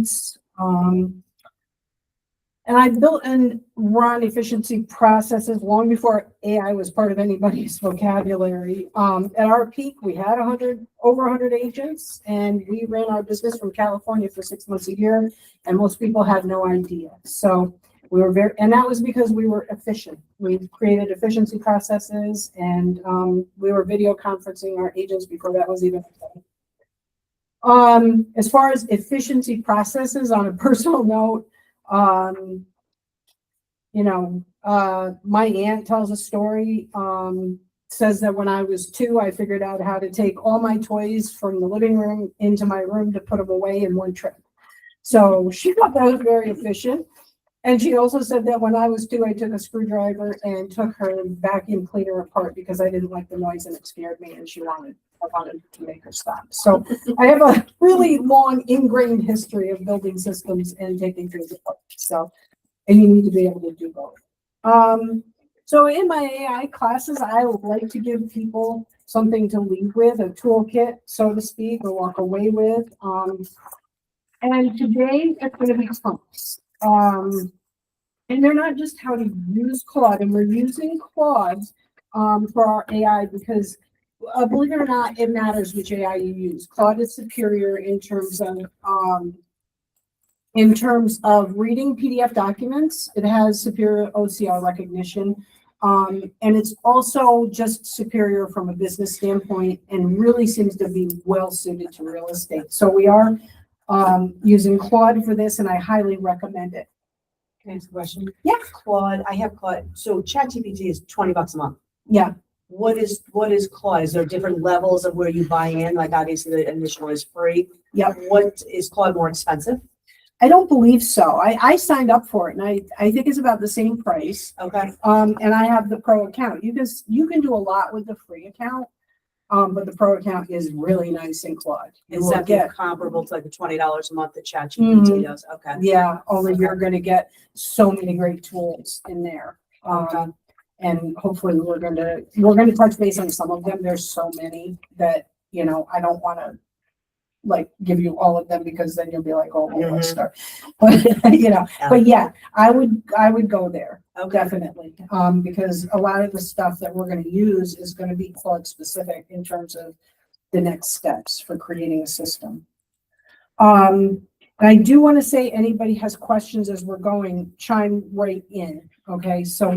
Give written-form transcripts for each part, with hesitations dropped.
agents. And I built and run efficiency processes long before AI was part of anybody's vocabulary. At our peak, we had over 100 agents, and we ran our business from California for 6 months a year, and most people had no idea. So we were and that was because we were efficient. We created efficiency processes, and we were video conferencing our agents before that was even a thing. As far as efficiency processes, on a personal note, my aunt tells a story, says that when I was 2, I figured out how to take all my toys from the living room into my room to put them away in one trip. So she thought that was very efficient. And she also said that when I was 2, I took a screwdriver and took her vacuum cleaner apart because I didn't like the noise and it scared me, and I wanted to make her stop. So I have a really long ingrained history of building systems and taking things apart. And you need to be able to do both. So in my AI classes, I would like to give people something to lead with, a toolkit, so to speak, or walk away with. And today it's going to be prompts. And they're not just how to use Claude, and we're using Claude for our AI because believe it or not, it matters which AI you use. Claude is superior in terms of reading PDF documents. It has superior OCR recognition. And it's also just superior from a business standpoint and really seems to be well suited to real estate. So we are using Claude for this, and I highly recommend it. Can I ask a question? Yeah. Claude, I have Claude. So ChatGPT is $20 a month. Yeah. What is Claude? Is there different levels of where you buy in? Like obviously the initial is free. Yeah. What is Claude more expensive? I don't believe so. I signed up for it, and I think it's about the same price. Okay. And I have the pro account. You can do a lot with the free account, but the pro account is really nice in Claude. Is that comparable to like the $20 a month that ChatGPT does? Okay. Yeah, only you're going to get so many great tools in there. And hopefully we're going to touch base on some of them. There's so many that I don't want to give you all of them because then you'll be like, oh, let's start. But but yeah, I would go there. Okay. Definitely. Because a lot of the stuff that we're going to use is going to be Claude specific in terms of the next steps for creating a system. And I do want to say, anybody has questions as we're going, chime right in. Okay. So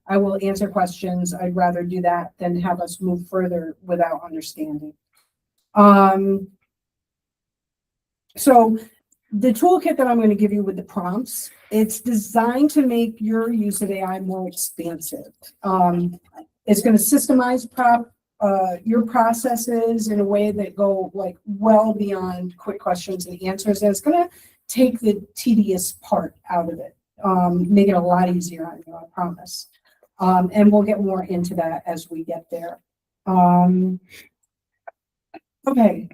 I will answer questions. I'd rather do that than have us move further without understanding. So the toolkit that I'm going to give you with the prompts, it's designed to make your use of AI more expansive. It's going to systemize your processes in a way that go well beyond quick questions and answers. And it's going to take the tedious part out of it, make it a lot easier on you, I promise. And we'll get more into that as we get there. Okay,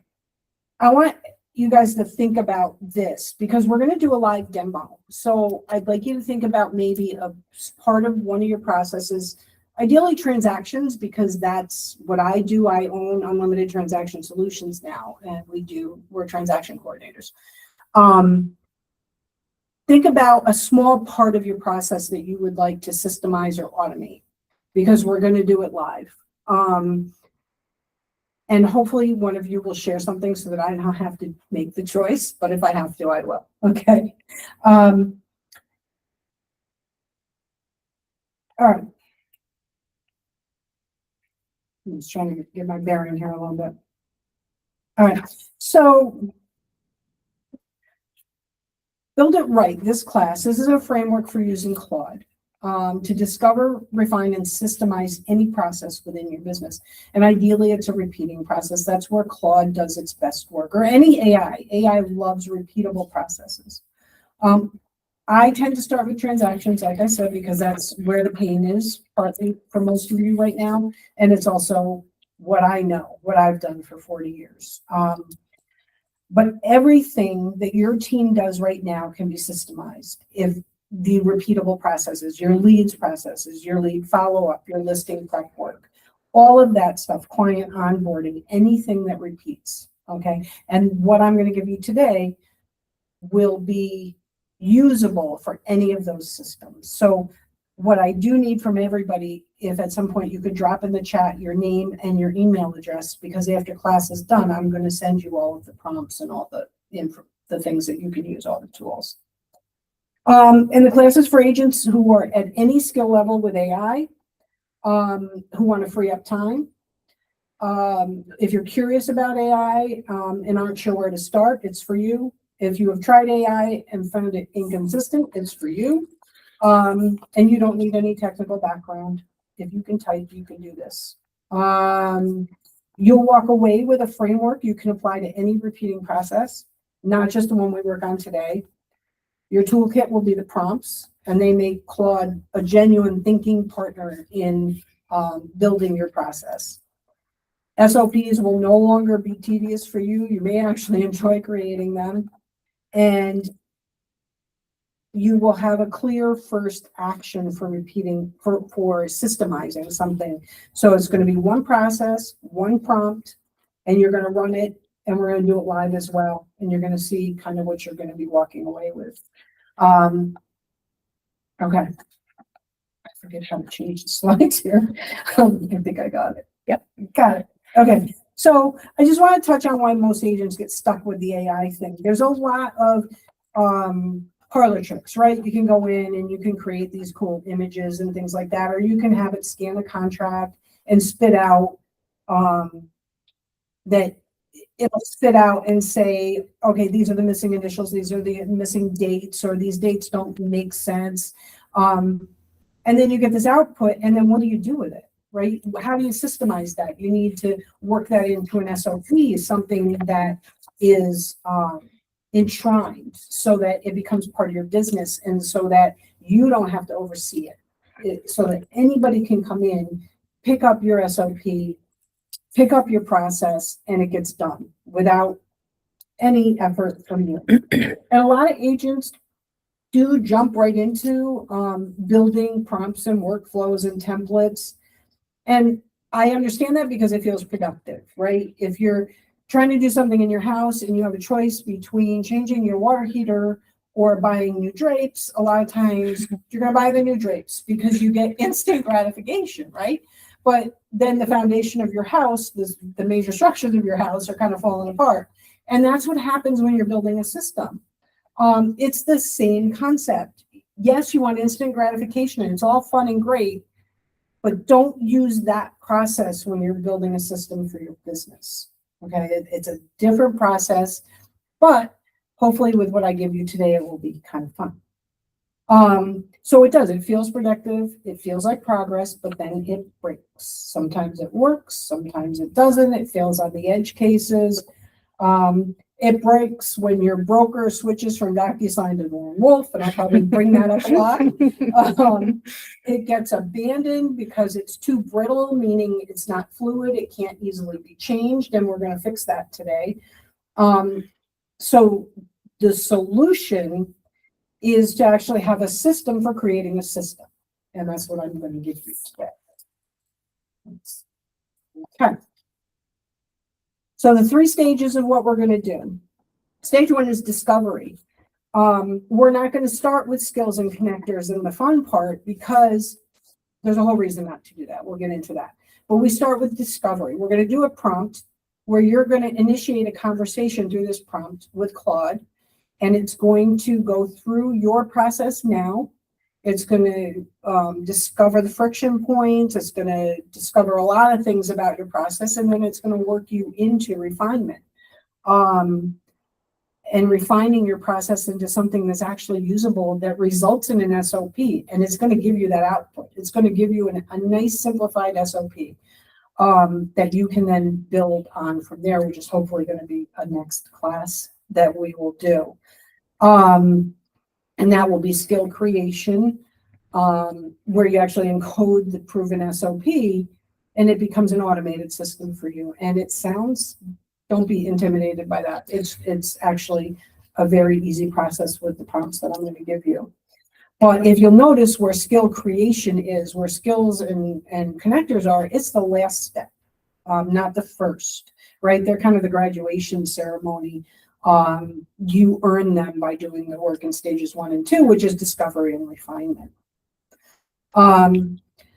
I want you guys to think about this because we're going to do a live demo. So I'd like you to think about maybe a part of one of your processes, ideally transactions, because that's what I do. I own Unlimited Transaction Solutions now, and we're transaction coordinators. Think about a small part of your process that you would like to systemize or automate, because we're going to do it live. And hopefully one of you will share something so that I don't have to make the choice, but if I have to, I will. Okay. All right. I'm just trying to get my bearing here a little bit. All right. So build it right. This is a framework for using Claude to discover, refine, and systemize any process within your business. And ideally, it's a repeating process. That's where Claude does its best work, or any AI. AI loves repeatable processes. I tend to start with transactions, like I said, because that's where the pain is, partly for most of you right now. And it's also what I know, what I've done for 40 years. But everything that your team does right now can be systemized if the repeatable processes, your leads processes, your lead follow-up, your listing prep work, all of that stuff, client onboarding, anything that repeats, okay? And what I'm going to give you today will be usable for any of those systems. So what I do need from everybody, if at some point you could drop in the chat your name and your email address, because after class is done, I'm going to send you all of the prompts and all the things that you can use, all the tools. And the classes for agents who are at any skill level with AI, who want to free up time. If you're curious about AI and aren't sure where to start, it's for you. If you have tried AI and found it inconsistent, it's for you. And you don't need any technical background. If you can type, you can do this. You'll walk away with a framework you can apply to any repeating process, not just the one we work on today. Your toolkit will be the prompts, and they make Claude a genuine thinking partner in building your process. SOPs will no longer be tedious for you. You may actually enjoy creating them. And you will have a clear first action for repeating, for systemizing something. So it's going to be one process, one prompt, and you're going to run it, and we're going to do it live as well. And you're going to see kind of what you're going to be walking away with. Okay. I forget how to change the slides here. I think I got it. Yep, got it. Okay. So I just want to touch on why most agents get stuck with the AI thing. There's a lot of parlor tricks, right? You can go in and you can create these cool images and things like that, or you can have it scan a contract and spit out that it'll spit out and say, okay, these are the missing initials, these are the missing dates, or these dates don't make sense. And then you get this output, and then what do you do with it, right? How do you systemize that? You need to work that into an SOP, something that is enshrined so that it becomes part of your business, and so that you don't have to oversee it, so that anybody can come in, pick up your SOP, pick up your process, and it gets done without any effort from you. And a lot of agents do jump right into building prompts and workflows and templates. And I understand that because it feels productive, right? If you're trying to do something in your house and you have a choice between changing your water heater or buying new drapes, a lot of times you're going to buy the new drapes because you get instant gratification, right? But then the foundation of your house, the major structures of your house are kind of falling apart. And that's what happens when you're building a system. It's the same concept. Yes, you want instant gratification, and it's all fun and great, but don't use that process when you're building a system for your business. Okay, it's a different process, but hopefully with what I give you today, it will be kind of fun. So it does, it feels productive, it feels like progress, but then it breaks. Sometimes it works, sometimes it doesn't, it fails on the edge cases. It breaks when your broker switches from DocuSign to Norman Wolf, and I probably bring that up a lot. It gets abandoned because it's too brittle, meaning it's not fluid, it can't easily be changed, and we're going to fix that today. So the solution is to actually have a system for creating a system, and that's what I'm going to give you today. Okay. So the 3 stages of what we're going to do. Stage 1 is discovery. We're not going to start with skills and connectors in the fun part because there's a whole reason not to do that. We'll get into that. But we start with discovery. We're going to do a prompt where you're going to initiate a conversation through this prompt with Claude, and it's going to go through your process now. It's going to discover the friction points. It's going to discover a lot of things about your process, and then it's going to work you into refinement and refining your process into something that's actually usable that results in an SOP. And it's going to give you that output. It's going to give you a nice simplified SOP that you can then build on from there, which is hopefully going to be a next class that we will do. And that will be skill creation, where you actually encode the proven SOP, and it becomes an automated system for you. And it sounds, don't be intimidated by that. It's actually a very easy process with the prompts that I'm going to give you. But if you'll notice where skill creation is, where skills and connectors are, it's the last step, not the first, right? They're kind of the graduation ceremony You earn them by doing the work in stages 1 and 2, which is discovery and refinement.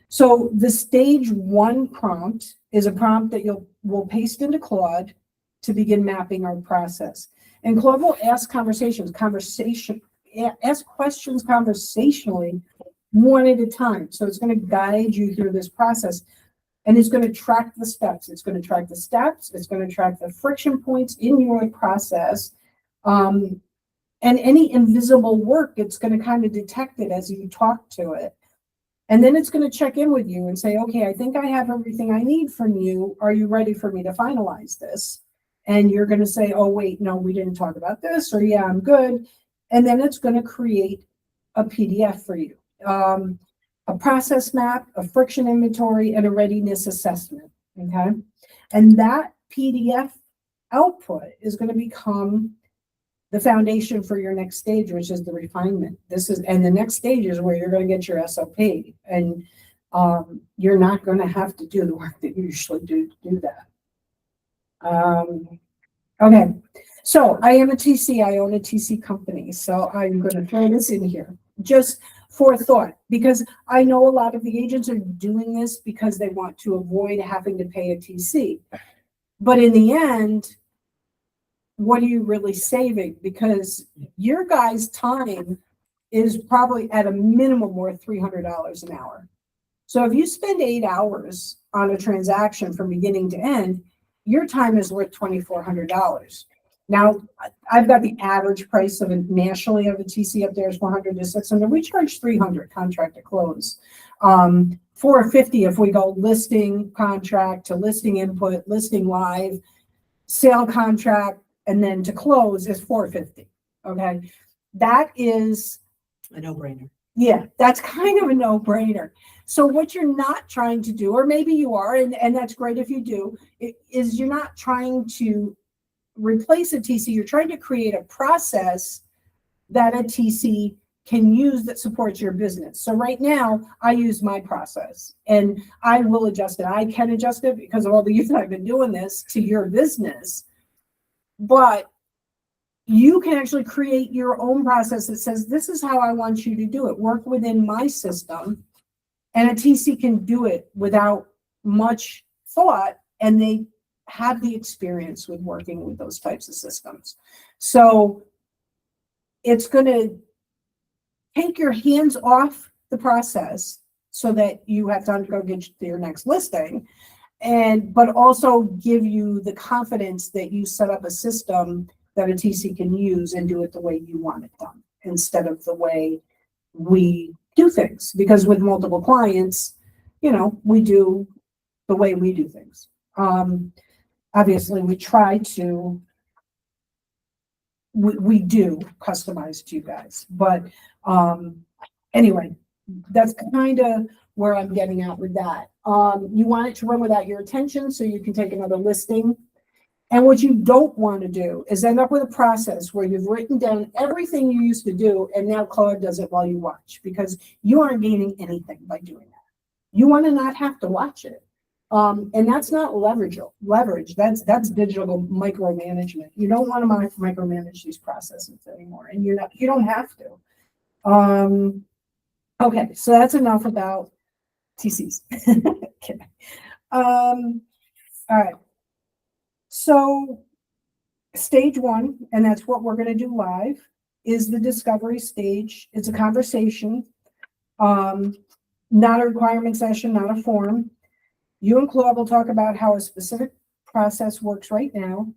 So the stage 1 prompt is a prompt that we'll paste into Claude to begin mapping our process. And Claude will ask ask questions conversationally, one at a time. So it's going to guide you through this process, and it's going to track the steps. It's going to track the steps. It's going to track the friction points in your process. And any invisible work, it's going to kind of detect it as you talk to it. And then it's going to check in with you and say, okay, I think I have everything I need from you. Are you ready for me to finalize this? And you're going to say, oh, wait, no, we didn't talk about this, or yeah, I'm good. And then it's going to create a PDF for you, a process map, a friction inventory, and a readiness assessment, okay? And that PDF output is going to become the foundation for your next stage, which is the refinement. And the next stage is where you're going to get your SOP, and you're not going to have to do the work that you usually do to do that. Okay, so I am a TC. I own a TC company, so I'm going to throw this in here just for thought, because I know a lot of the agents are doing this because they want to avoid having to pay a TC. But in the end, what are you really saving? Because your guys' time is probably at a minimum worth $300 an hour. So if you spend 8 hours on a transaction from beginning to end, your time is worth $2,400. Now, I've got the average price of it nationally of a TC up there is $400 to $600. We charge $300 contract to close. $450 if we go listing contract to listing input, listing live, sale contract, and then to close is $450. Okay, that is a no-brainer. Yeah, that's kind of a no-brainer. So what you're not trying to do, or maybe you are, and that's great if you do, is you're not trying to replace a TC. You're trying to create a process that a TC can use that supports your business. So right now, I use my process, and I will adjust it. I can adjust it because of all the years I've been doing this to your business. But you can actually create your own process that says, this is how I want you to do it. Work within my system. And a TC can do it without much thought, and they have the experience with working with those types of systems. So it's going to take your hands off the process so that you have time to go get your next listing, but also give you the confidence that you set up a system that a TC can use and do it the way you want it done, instead of the way we do things. Because with multiple clients, we do the way we do things. Obviously, we try to, we do customize to you guys. But anyway, that's kind of where I'm getting at with that. You want it to run without your attention so you can take another listing. And what you don't want to do is end up with a process where you've written down everything you used to do, and now Claude does it while you watch, because you aren't gaining anything by doing that. You want to not have to watch it. And that's not leverage. That's digital micromanagement. You don't want to micromanage these processes anymore, and you don't have to. Okay, so that's enough about TCs. Okay. All right. So stage 1, and that's what we're going to do live, is the discovery stage. It's a conversation, not a requirement session, not a form. You and Claude will talk about how a specific process works right now.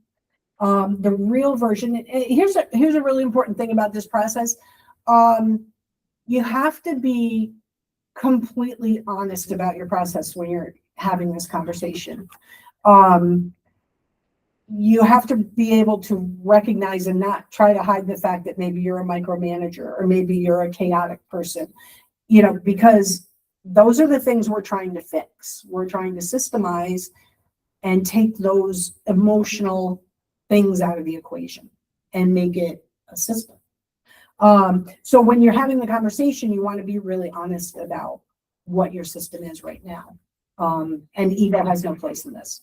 The real version, here's a really important thing about this process. You have to be completely honest about your process when you're having this conversation. You have to be able to recognize and not try to hide the fact that maybe you're a micromanager or maybe you're a chaotic person, because those are the things we're trying to fix. We're trying to systemize and take those emotional things out of the equation and make it a system. So when you're having the conversation, you want to be really honest about what your system is right now. And ego has no place in this.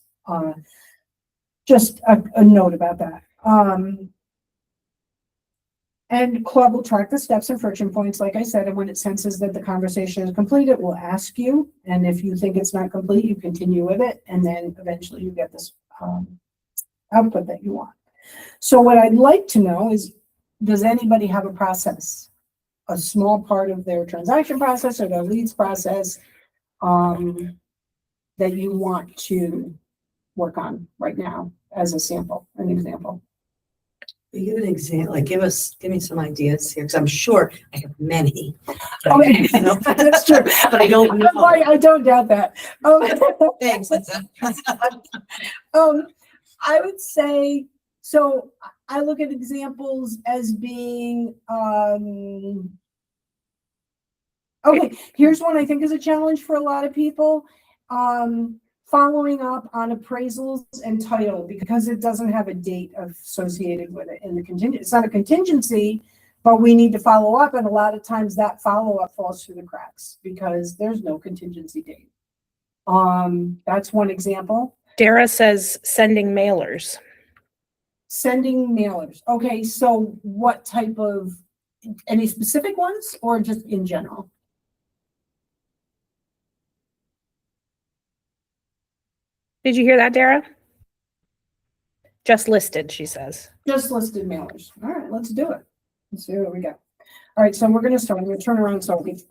Just a note about that. And Club will track the steps and friction points, like I said, and when it senses that the conversation is complete, it will ask you. And if you think it's not complete, you continue with it, and then eventually you get this output that you want. So what I'd like to know is, does anybody have a process, a small part of their transaction process or their leads process that you want to work on right now as a sample, an example? Give an example, like give me some ideas here, because I'm sure I have many. Okay, that's true. But I don't know. I don't doubt that. Thanks. I would say, so I look at examples as being, okay, here's one I think is a challenge for a lot of people. Following up on appraisals and title, because it doesn't have a date associated with it in the contingent. It's not a contingency, but we need to follow up. And a lot of times that follow-up falls through the cracks because there's no contingency date. That's one example. Dara says sending mailers. Sending mailers. Okay, so what type of, any specific ones or just in general? Did you hear that, Dara? Just listed, she says. Just listed mailers. All right, let's do it. Let's see what we got. All right, so we're going to start. I'm going to turn around so we can,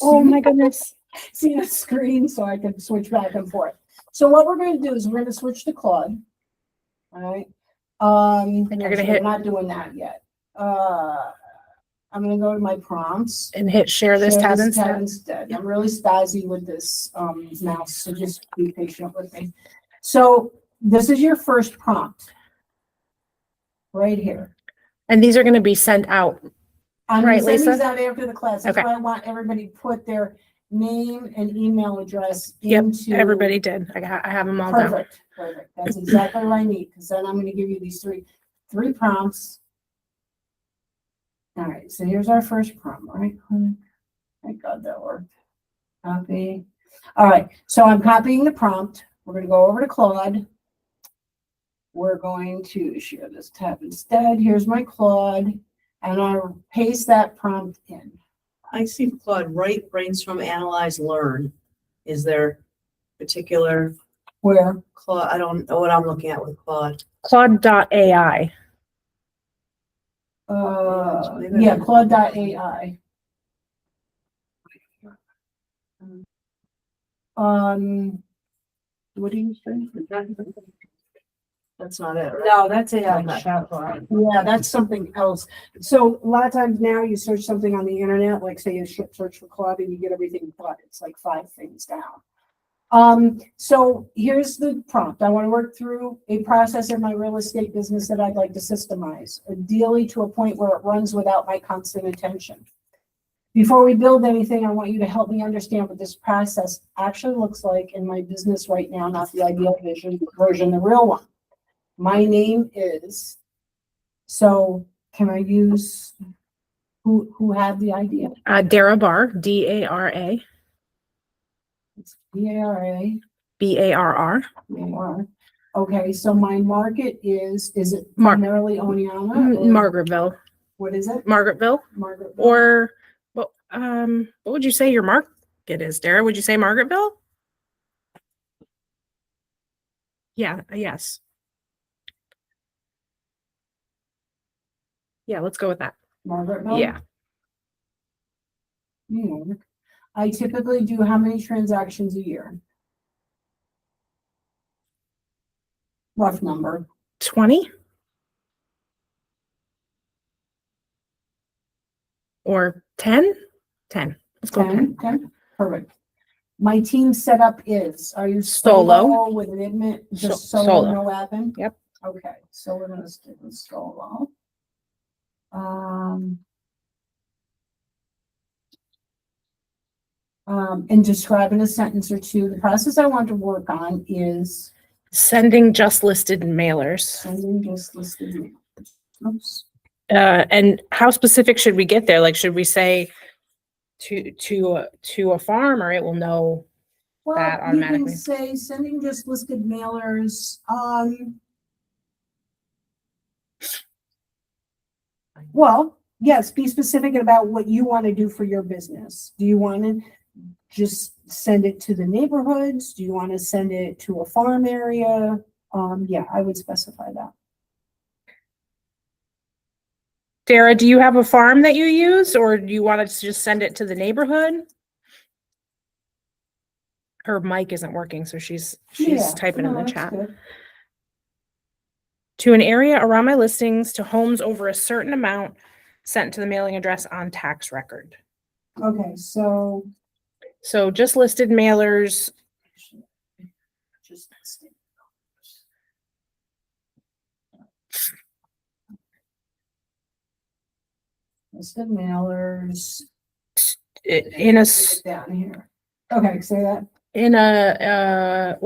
Oh my goodness. see the screen so I can switch back and forth. So what we're going to do is we're going to switch to Claude. All right. And you're going to hit. I'm not doing that yet. I'm going to go to my prompts. And hit share this tab instead. instead. I'm really spazzy with this mouse, so just be patient with me. So this is your first prompt right here. And these are going to be sent out. I'm Right, going to send Lisa? these out after the class. That's Okay. why I want everybody to put their name and email address Yep, into. everybody did. I have them all down. Perfect, perfect. That's exactly what I need, because then I'm going to give you these three prompts. All right, so here's our first prompt, right? Thank God that worked. Copy. All right, so I'm copying the prompt. We're going to go over to Claude. We're going to share this tab instead. Here's my Claude, and I'll paste that prompt in. I see Claude, write, brainstorm, analyze, learn. Is there particular Where? Claude? I don't know what I'm looking at with Claude. Claude.ai. Yeah, Claude.ai. What do you say? That's not it, right? No, that's AI. Okay. Yeah, that's something else. So a lot of times now you search something on the internet, like say you search for Claude and you get everything but it's like 5 things down. So here's the prompt. I want to work through a process in my real estate business that I'd like to systemize, ideally to a point where it runs without my constant attention. Before we build anything, I want you to help me understand what this process actually looks like in my business right now, not the ideal version, the real one. My name is, so can I use, who had the idea? Dara Barr, D-A-R-A. It's D-A-R-A. B-A-R-R. B-A-R. Okay, so my market is it Mar- primarily Oneonta? or Margaretville. What is it? Margaretville. Margaret. Or what would you say your market is, Dara? Would you say Margaretville? Yeah, yes. Yeah, let's go with that. Margaretville? Yeah. New York. I typically do how many transactions a year? Rough number. 20? Or 10? 10. Let's go 10. 10? Perfect. My team setup is, are you Solo. solo with an admin, just solo, Solo. no admin? Yep. Okay, so we're gonna stick with solo. And describe in a sentence or two, the process I want to work on is Sending just listed mailers. sending just listed mailers. Oops. And how specific should we get there? Like, should we say to a farm, or it will know? Well, That you can automatically. say sending just listed mailers, well, yes, be specific about what you want to do for your business. Do you want to just send it to the neighborhoods? Do you want to send it to a farm area? Yeah, I would specify that. Dara, do you have a farm that you use, or do you want to just send it to the neighborhood? Her mic isn't working, so she's Yeah, typing in no, the that's chat. good. To an area around my listings, to homes over a certain amount, sent to the mailing address on tax record. Okay, so So just listed mailers. just listed mailers In a down here. Okay, say that. in a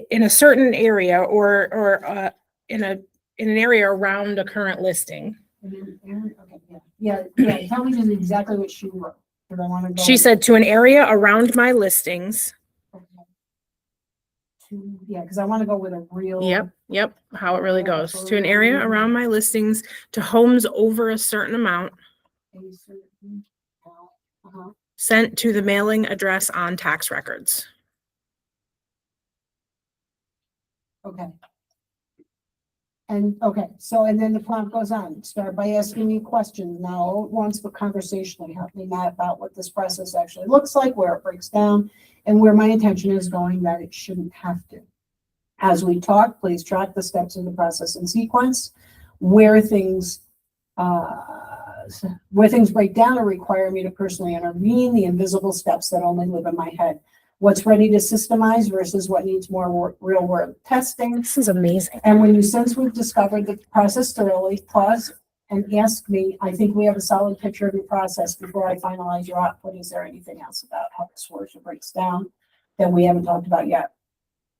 in a certain area, or in an area around a current listing. Okay, yeah. Tell me just exactly what she wrote, because I want to go. She said to an area around my listings. Yeah, because I want to go with a real. Yep, how it really goes. To an area around my listings, to homes over a certain amount, Uh-huh. sent to the mailing address on tax records. Okay. And, okay, so, and then the prompt goes on, start by asking me questions now all at once, but conversationally, help me map about what this process actually looks like, where it breaks down, and where my attention is going, that it shouldn't have to. As we talk, please track the steps of the process in sequence, where things break down or require me to personally intervene, the invisible steps that only live in my head. What's ready to systemize versus what needs more real world testing. This is amazing. And when you sense we've discovered the process thoroughly, pause and ask me, I think we have a solid picture of your process before I finalize your output. Is there anything else about how this works or breaks down that we haven't talked about yet?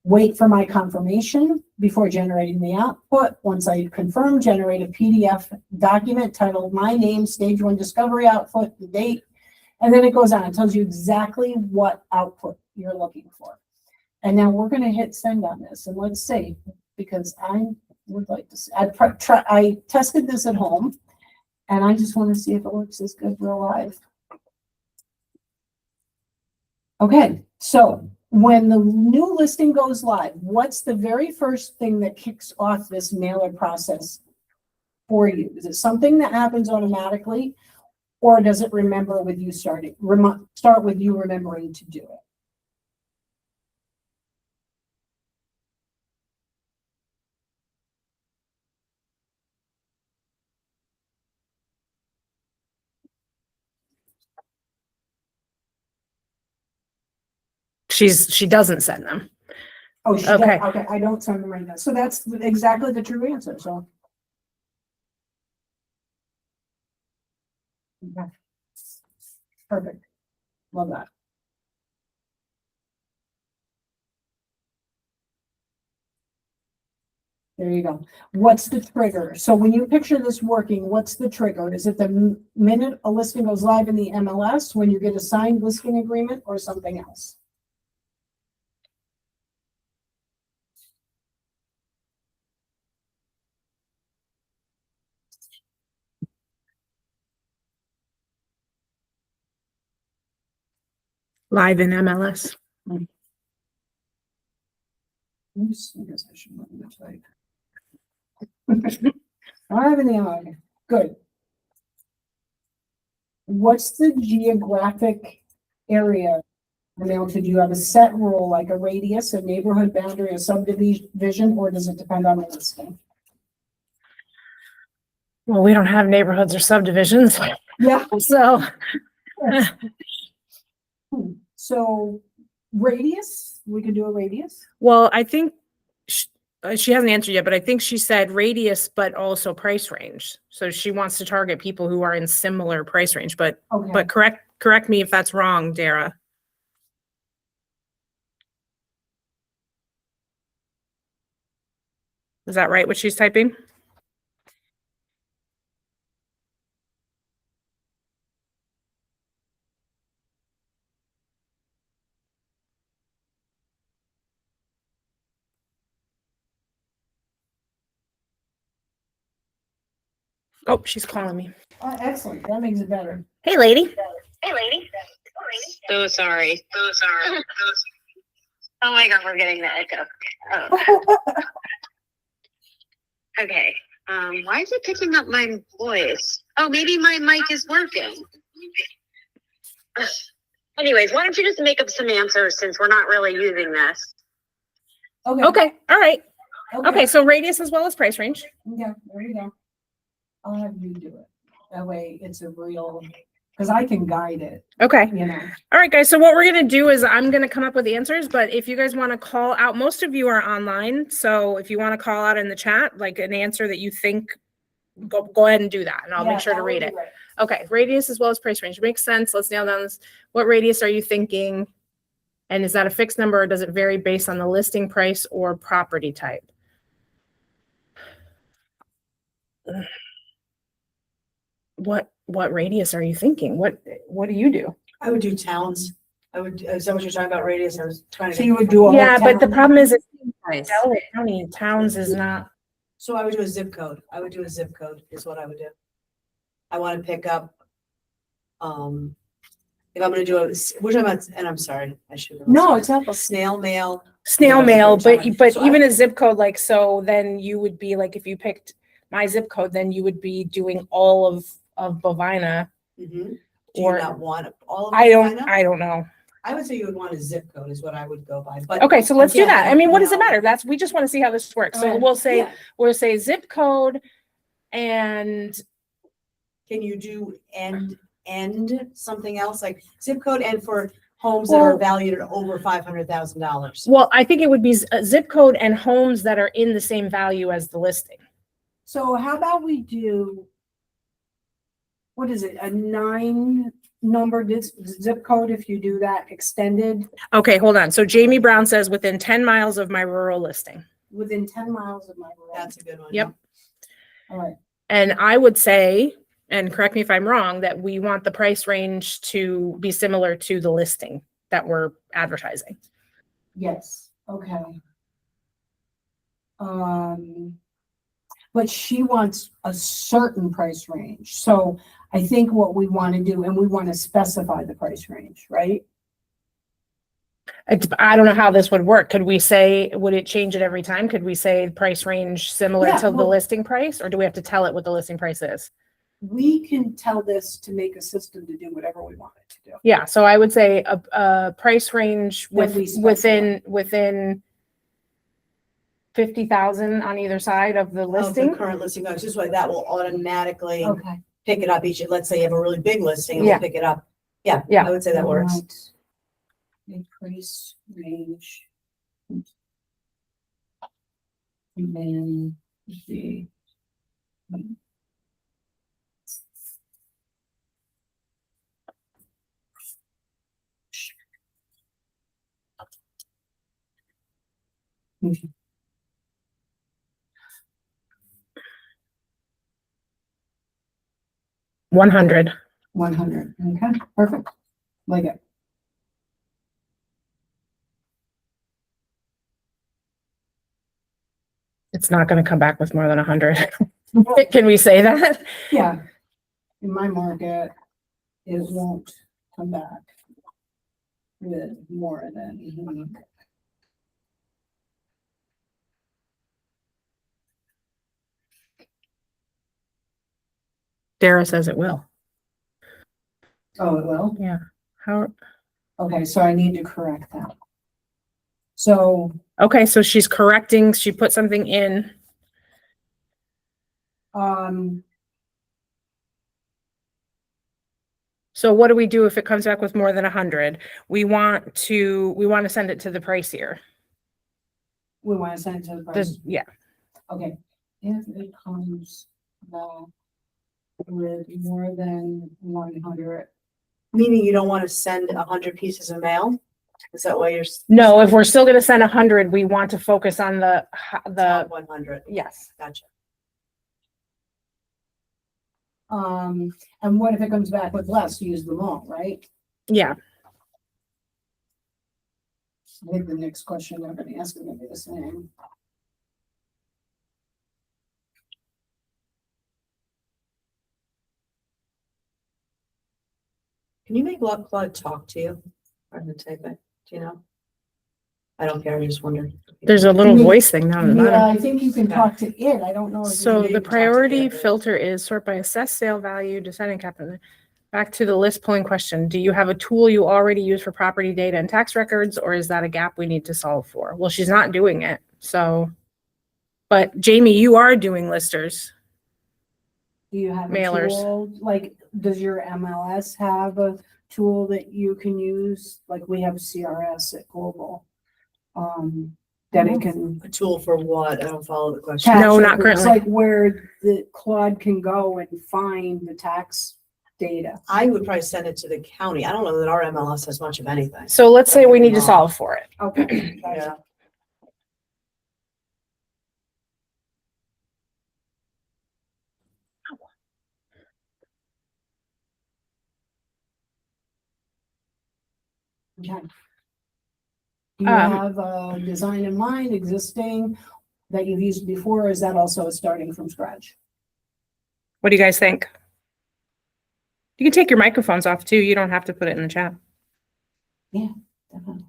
Wait for my confirmation before generating the output. Once I confirm, generate a PDF document titled My Name, Stage 1 Discovery Output, the date, and then it goes on. It tells you exactly what output you're looking for. And now we're going to hit send on this, and let's see, because I would like to see. I tested this at home, and I just want to see if it works as good real live. Okay, so when the new listing goes live, what's the very first thing that kicks off this mailer process for you? Is it something that happens automatically, or does it remember with you start with you remembering to do it? She doesn't send them. Oh, she Okay. does. Okay, I don't send them right now. So that's exactly the true answer. So. Okay. Perfect. Love that. There you go. What's the trigger? So when you picture this working, what's the trigger? Is it the minute a listing goes live in the MLS, when you get a signed listing agreement, or something else? Live in MLS. Oops, I guess I should let me type. Live in the MLS. Good. What's the geographic area? Do you have a set rule, like a radius, a neighborhood boundary, a subdivision, or does it depend on the listing? Well, we don't have neighborhoods or subdivisions. Yeah. So So radius, we could do a radius. well, I think she hasn't answered yet, but I think she said radius, but also price range. So she wants to target people who are in similar price range, but Okay. but correct me if that's wrong, Dara. Is that right, what she's typing? Oh, she's calling me. Excellent. That makes it better. Hey, lady. Hey, lady. So sorry. So sorry. Oh my God, we're getting the echo. Oh. Okay. Why is it picking up my voice? Oh, maybe my mic is working. Ugh. Anyways, why don't you just make up some answers since we're not really using this? Okay. All right. Okay. So radius as well as price range. Yeah, there you go. I'll have you do it. That way it's a real, because I can guide it, Okay. you know. All right, guys. So what we're going to do is I'm going to come up with the answers, but if you guys want to call out, most of you are online. So if you want to call out in the chat, like an answer that you think, go ahead and do that. And I'll make sure to read it. Okay. Radius as well as price range makes sense. Let's nail down this. What radius are you thinking? And is that a fixed number or does it vary based on the listing price or property type? What radius are you thinking? What do you do? I would do towns. Is that what you're talking about, radius? I was trying to. So you would do all Yeah, but the town? problem is it's Delaware County, towns is not. So I would do a zip code. I would do a zip code is what I would do. I want to pick up, if I'm gonna do a, we're talking about, and I'm sorry, I should have. No, it's not. Snail mail. Snail Yeah, mail, that's what but I'm but talking even about. a zip code, like, so then you would be like, if you picked my zip code, then you would be doing all of Bovina. Mhm. Do Or- you not want all of I it? don't know. I would say you would want a zip code is what I would go by, but. Okay, so let's do again, that. I don't mean, what does it know. matter? We just want to see how this works. So Alright. we'll Yeah. say zip code and Can you do and something else like zip code and for homes that are Well- valued at over $500,000? well, I think it would be zip code and homes that are in the same value as the listing. So how about we do, what is it, a 9-number zip code if you do that extended Okay, hold on. So Jamie Brown says within 10 miles of my rural listing. within 10 miles of my rural? That's a good one. Yep. All right. And I would say, and correct me if I'm wrong, that we want the price range to be similar to the listing that we're advertising. Yes, okay. But she wants a certain price range. So I think what we want to do, and we want to specify the price range, right? I don't know how this would work. Could we say, would it change it every time? Could we say price range similar Yeah, to the well- listing price, or do we have to tell it what the listing price is? We can tell this to make a system to do whatever we want it to do. Yeah, so I would say a price range That we within 50,000 on either side of the Of the listing. current listing, values, just like that will automatically Okay. pick it up each, let's say you have a really big listing, it'll Yeah. pick it up. Yeah, Yeah. I would say that works. A price range. And then the. Okay. 100. 100, okay, perfect, like it. It's not going to come back with more than 100. Can we say that? Yeah, in my market, it won't come back with more than. Dara says it will. Oh, it will? Yeah. How? Okay, so I need to correct that. So, Okay, so she's correcting. She put something in. So what do we do if it comes back with more than 100? We want to send it to the pricier. we want to send it to the price. Yeah. Okay, if it comes back with more than 100. Meaning you don't want to send 100 pieces of mail? Is that why you're? No, if we're still going to send 100, we want to focus on the Top 100, yes. gotcha. And what if it comes back with less? Use them all, right? Yeah. I think the next question they're gonna ask is gonna be the same. Can you make Claude talk to you? Rather than type it, do you know? I don't care, I just wondered. There's a little voice thing down at the Yeah, bottom. I think you can talk to it. I don't know. if you So can the talk to priority it. filter is sort by assessed sale value, descending capital. Back to the list pulling question. Do you have a tool you already use for property data and tax records, or is that a gap we need to solve for? Well, she's not doing it, so. But Jamie, you are doing listers. Do you have a Mailers. tool, like, does your MLS have a tool that you can use? Like, we have CRS at Global. That it can. A tool for what? I don't follow the question. tax No, not records, currently. Like where the Claude can go and find the tax data. I would probably send it to the county. I don't know that our MLS has much of anything. So let's say we need to solve for it. Okay. Yeah. Okay. Do you have a design in mind, existing, that you've used before, or is that also starting from scratch? What do you guys think? You can take your microphones off too. You don't have to put it in the chat. Definitely.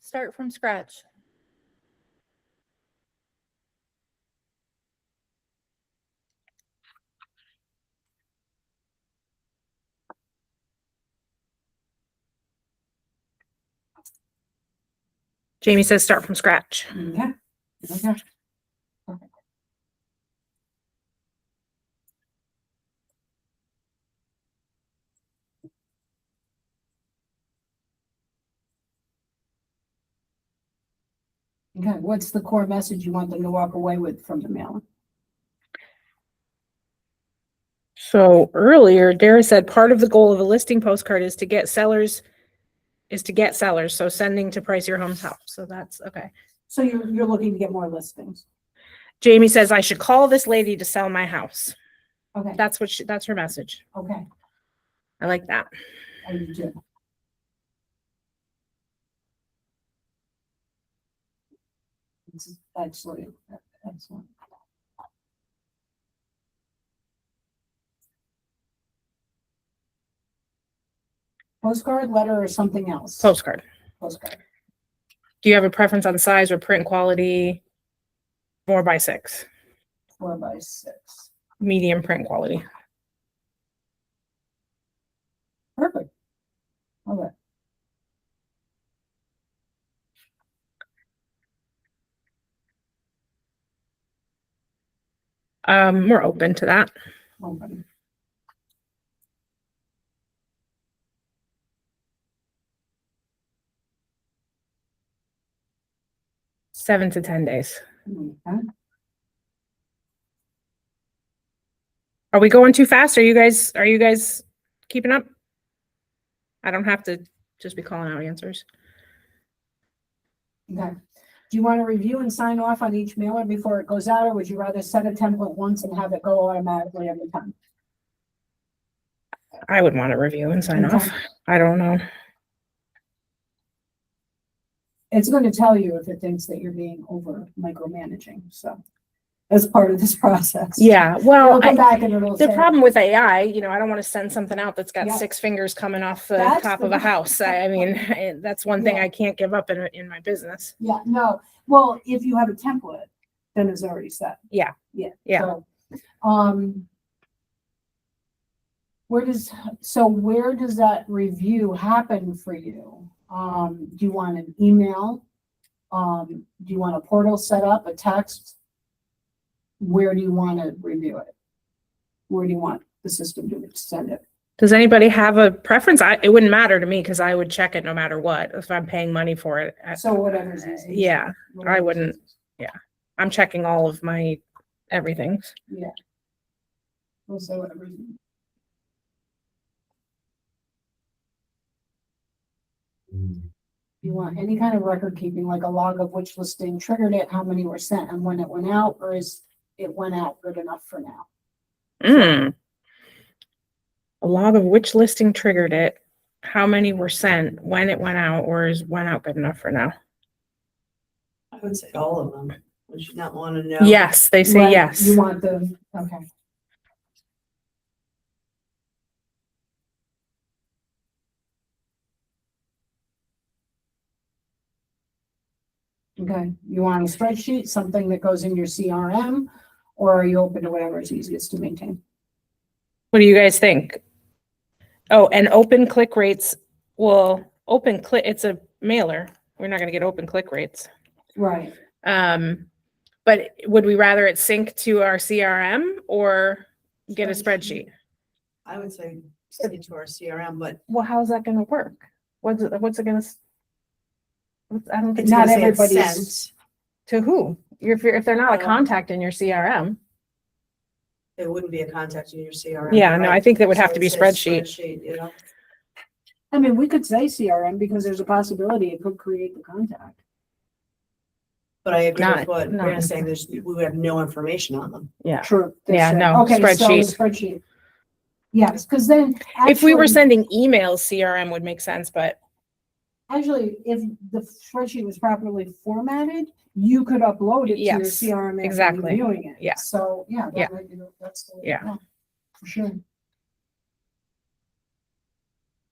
Start from scratch. Jamie says start from scratch. Okay. Okay. Perfect. Okay, what's the core message you want them to walk away with from the mailing? So earlier, Dara said part of the goal of a listing postcard is to get sellers. So sending to price your home's house. So that's okay. So you're looking to get more listings. Jamie says I should call this lady to sell my house. Okay, That's her message. okay, I like that. I do too. This is actually excellent. Postcard, letter, or something else? Postcard. Postcard. Do you have a preference on size or print quality? 4x6, 4x6. medium print quality. Perfect. Okay. We're open to that. Open. Seven to 10 days. Okay. Are we going too fast? Are you guys keeping up? I don't have to just be calling out answers. Okay. Do you want to review and sign off on each mailer before it goes out, or would you rather set a template once and have it go automatically every time? I would want to review and sign Okay. off. I don't know. It's going to tell you if it thinks that you're being over micromanaging, so as part of this process. Yeah, It'll well, come back and it'll the say. problem with AI, I don't want to send something out that's got Yeah. 6 fingers coming off the That's top the of a house. I mean, that's one thing Yeah. I can't give up in my business. Yeah, no, well, if you have a template, then it's already set. Yeah. Yeah. Yeah. So, where does that review happen for you? Do you want an email? Do you want a portal set up, a text? Where do you want to review it? Where do you want the system to send it? Does anybody have a preference? It wouldn't matter to me because I would check it no matter what if I'm paying money for it. So whatever's easy. Yeah, I wouldn't. I'm checking all of my everything. Yeah. We'll say whatever's easy. You want any kind of record keeping, like a log of which listing triggered it, how many were sent and when it went out, or is it went out good enough for now? A log of which listing triggered it, how many were sent, when it went out, or is went out good enough for now? I would say all of them. Would you not want to know? Yes, they say Right, yes. You want the, okay. Okay, you want a spreadsheet, something that goes in your CRM, or are you open to whatever is easiest to maintain? What do you guys think? Oh, and open click rates, well, open click, it's a mailer. We're not gonna get open click rates. Right. But would we rather it sync to our CRM or get a spreadsheet? I would say send it to our CRM, but Well, how's that gonna work? What's it gonna? I don't think, it's Not gonna say it's everybody's- sent. to who? If they're not a Uh, contact in your CRM. It wouldn't be a contact in your CRM. Yeah, no, I right? think that would So have to it be says spreadsheet. You know, I mean, we could say CRM because there's a possibility it could create the contact. but I agree Not- with what not- Brianna's saying, we would have no information on them. Yeah. True. Yeah, that's it. no, Okay, so spreadsheet. spreadsheet. Yes, because then. If we were actually- sending emails, CRM would make sense, but Actually, if the spreadsheet was properly formatted, you could upload it to your Yes, CRM after exactly. reviewing it. Yeah. So, yeah. Yeah. That's the way to Yeah. go, for sure.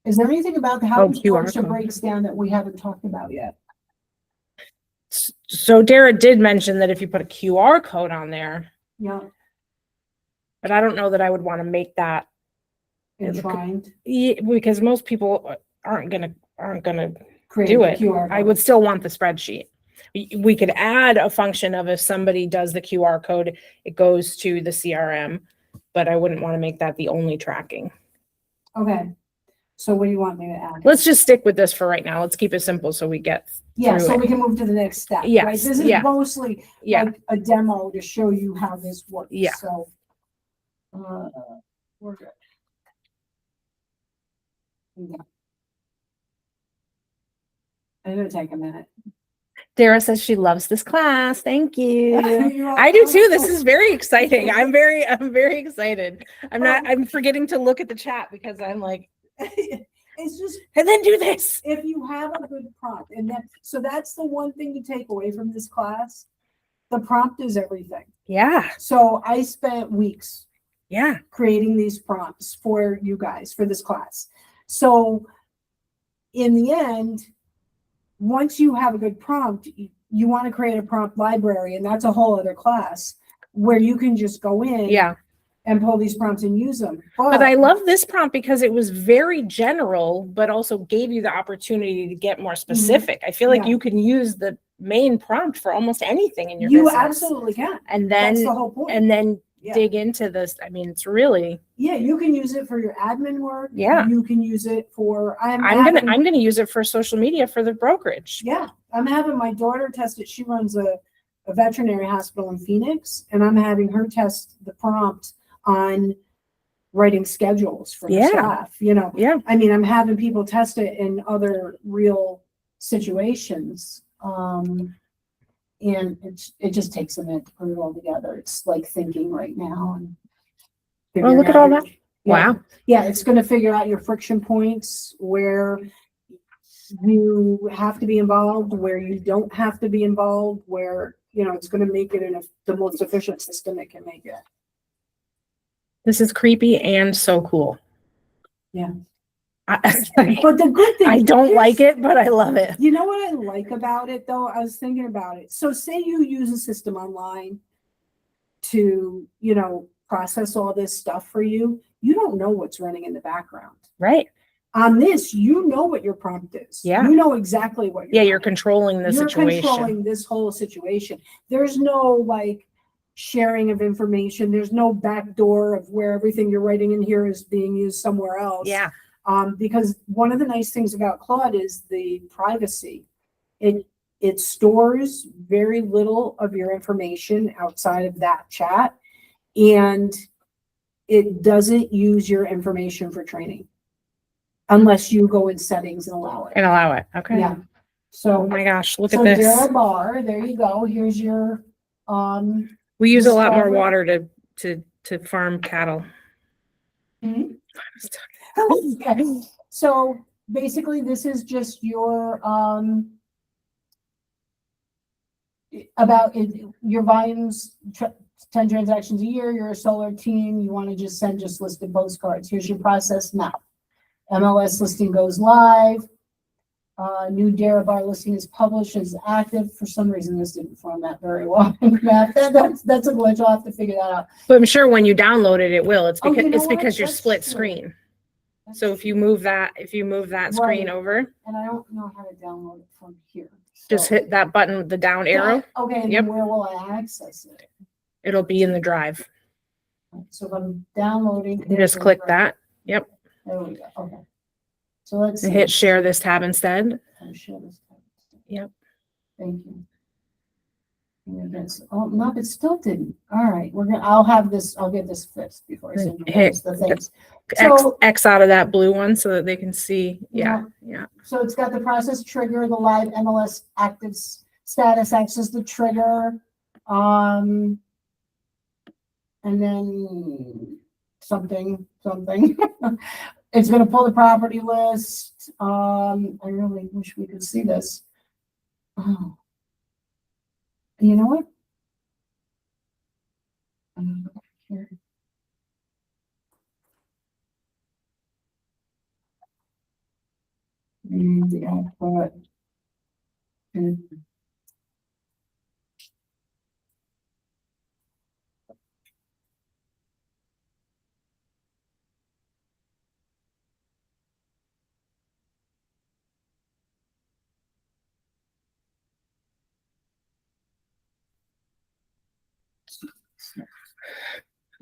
Is there anything about how this QR works or code. breaks down that we haven't talked about yet? so Dara did mention that if you put a QR code on there, Yeah, but I don't know that I would want to make that enshrined, because most people aren't gonna create do a it. QR I code. would still want the spreadsheet. We could add a function of if somebody does the QR code, it goes to the CRM, but I wouldn't want to make that the only tracking. Okay, so what do you want me to add? Let's just stick with this for right now. Let's keep it simple so we get Yeah, through so it. we can move to the next step, right? Yes, This is yeah. mostly Yeah, like a demo to show you how this works. Yeah. So. We're good. Okay. It'll take a minute. Dara says she loves this class. Thank you. You're I do too. This welcome. is very exciting. I'm very excited. I'm forgetting to look at the chat because I'm like, It's just, and then do this. if you have a good prompt, and so that's the one thing to take away from this class. The prompt is everything. Yeah. So I spent weeks Yeah. creating these prompts for you guys for this class. So in the end, once you have a good prompt, you want to create a prompt library, and that's a whole other class where you can just go in Yeah. and pull these prompts and use them. But I love this prompt because it was very general, but also gave you the opportunity to get more specific. I feel like Yeah. you can use the main prompt for almost anything in your You business. absolutely can. And That's then the whole point. Yeah. dig into this. I mean, it's really Yeah, you can use it for your admin work. Yeah. You can use it for, I'm gonna use it for social media for the brokerage. yeah, I'm having my daughter test it. She runs a veterinary hospital in Phoenix, and I'm having her test the prompt on writing schedules for the Yeah. staff, Yeah. I mean, I'm having people test it in other real situations. And it just takes a minute to put it all together. It's like thinking right now. And Oh, look at all that. Yeah. Wow. Yeah, it's gonna figure out your friction points, where you have to be involved, where you don't have to be involved, where, it's gonna make it the most efficient system it can make it. This is creepy and so cool. Yeah. I, But the good thing. I don't like it, but I love it. You know what I like about it, though? I was thinking about it. So say you use a system online to, process all this stuff for you. You don't know what's running in the background. Right. On this, you know what your prompt is. Yeah. You know exactly what Yeah, you're running. controlling the You're situation. controlling this whole situation. There's no sharing of information. There's no backdoor of where everything you're writing in here is being used somewhere else. Yeah. Because one of the nice things about Claude is the privacy. It stores very little of your information outside of that chat, and it doesn't use your information for training unless you go in settings and allow it. And allow it. Okay. Yeah. Oh So, my gosh, look so at this. Dara Bar, there you go. Here's your We use a lot more discovery. water to farm cattle. Mhm. Okay. So basically, this is just your your volumes, 10 transactions a year. You're a solar team. You want to just send listed postcards. Here's your process now. MLS listing goes live. New Dare bar listing is published as active. For some reason, this didn't format very well. That's a glitch. I'll have to figure that out. But I'm sure when you download it, it will. It's Oh, you because know it's what? because you're That's split true. screen. That's So if you true. move that screen Right. over, And I don't know how to download it from here. just So- hit that button with the down arrow. Okay, and Yep. then where will I access it? It'll be in the drive. So if I'm downloading. You just click that. Yep. There we go, okay. So let's. And see. hit share this tab instead. I'll share this tab. Yep. Thank you. And that's, oh, no, it still didn't. All right, I'll get this fixed before I send you guys the things. So, X out of that blue one so that they can see. Yeah. Yeah. so it's got the process trigger, the live MLS active status acts as the trigger. And then something. It's gonna pull the property list. I really wish we could see this. Oh. You know what? Here. And the output. And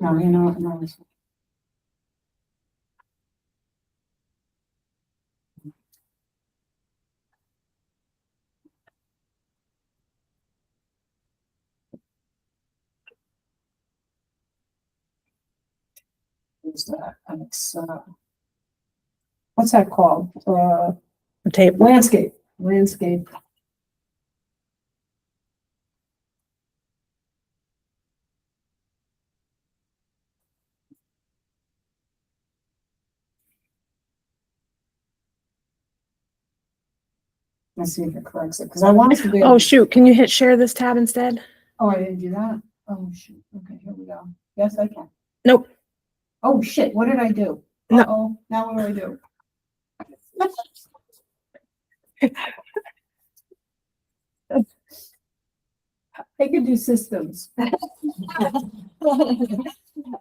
no, no. What's that? It's, what's that called? Tape. Landscape. Let's see if it corrects it, because I want us to be. Oh, shoot. Can you hit share this tab instead? Oh, I didn't do that? Oh, shoot. Okay, here we go. Yes, I can. Nope. Oh, shit, what did I do? No. Uh-oh, now what do I do? I can do systems.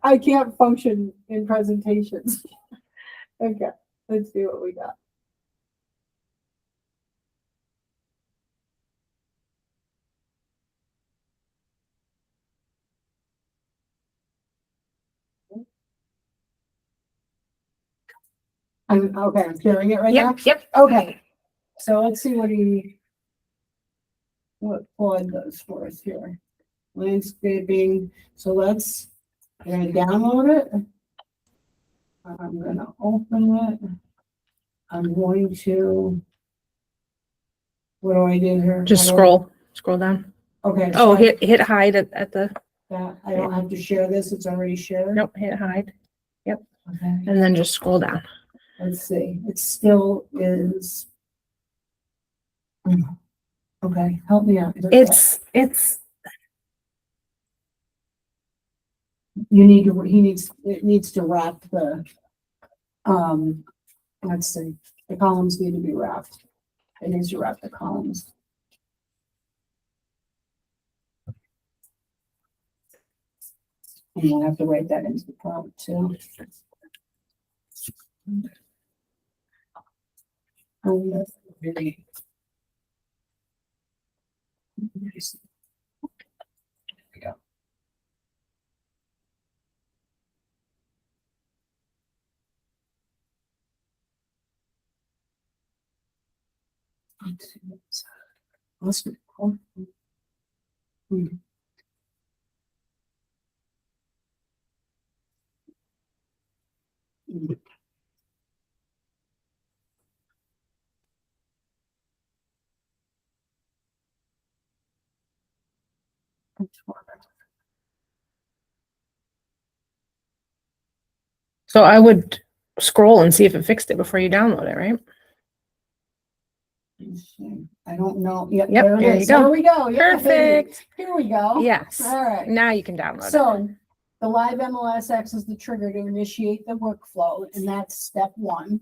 I can't function in presentations. Okay, let's see what we got. I'm hearing it right now. Yep. Okay, so let's see what Claude does for us here. Landscaping, so I'm gonna download it. I'm gonna open it. I'm going to, what do I do here? Just scroll down. Okay. Oh, so hit hide at the, I don't have to share this, it's already shared? nope, hit hide. Okay, And then just scroll down. let's see, it still is. Okay, help me out. It's, It needs to wrap the, let's see, the columns need to be wrapped. It needs to wrap the columns. And we'll have to write that into the prompt too. Really. There we go. Let's be cool. so I would scroll and see if it fixed it before you download it, right? I don't know. Yep, Yep, there it there you is. go. There we go. Yeah, Perfect. Here we go. Yes. All right. Now you can download it. So the live MLS acts as the trigger to initiate the workflow, and that's step one.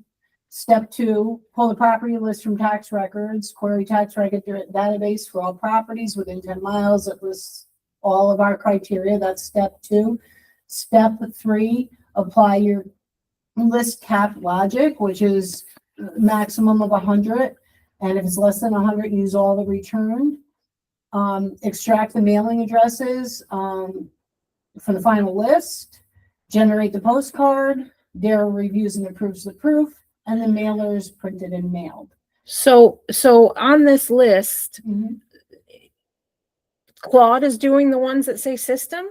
Step 2, pull the property list from tax records, query tax record database for all properties within 10 miles. It lists all of our criteria. That's step 2. Step 3, apply your list cap logic, which is maximum of 100. And if it's less than 100, use all the returned. Extract the mailing addresses for the final list. Generate the postcard. Dare reviews and approves the proof. And the mailer is printed and mailed. So on this list, Claude is doing the ones that say system.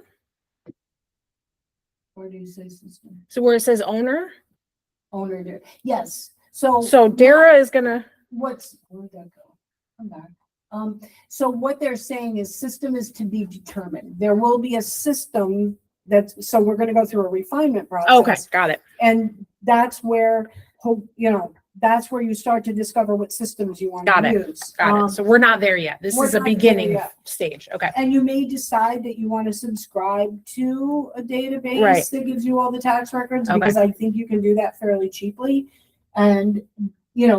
Where do you say system? So where it says owner. Owner did. Yes. So Dara is gonna. where'd that go? Come back. So what they're saying is system is to be determined. There will be a system so we're going to go through a refinement process. Okay, got it. And that's where, that's where you start to discover what systems you want Got to it. use. Got it. So we're not there yet. This we're is a not there beginning yet. stage. Okay. And you may decide that you want to subscribe to a database Right. that gives you all the tax records, Okay. because I think you can do that fairly cheaply. And,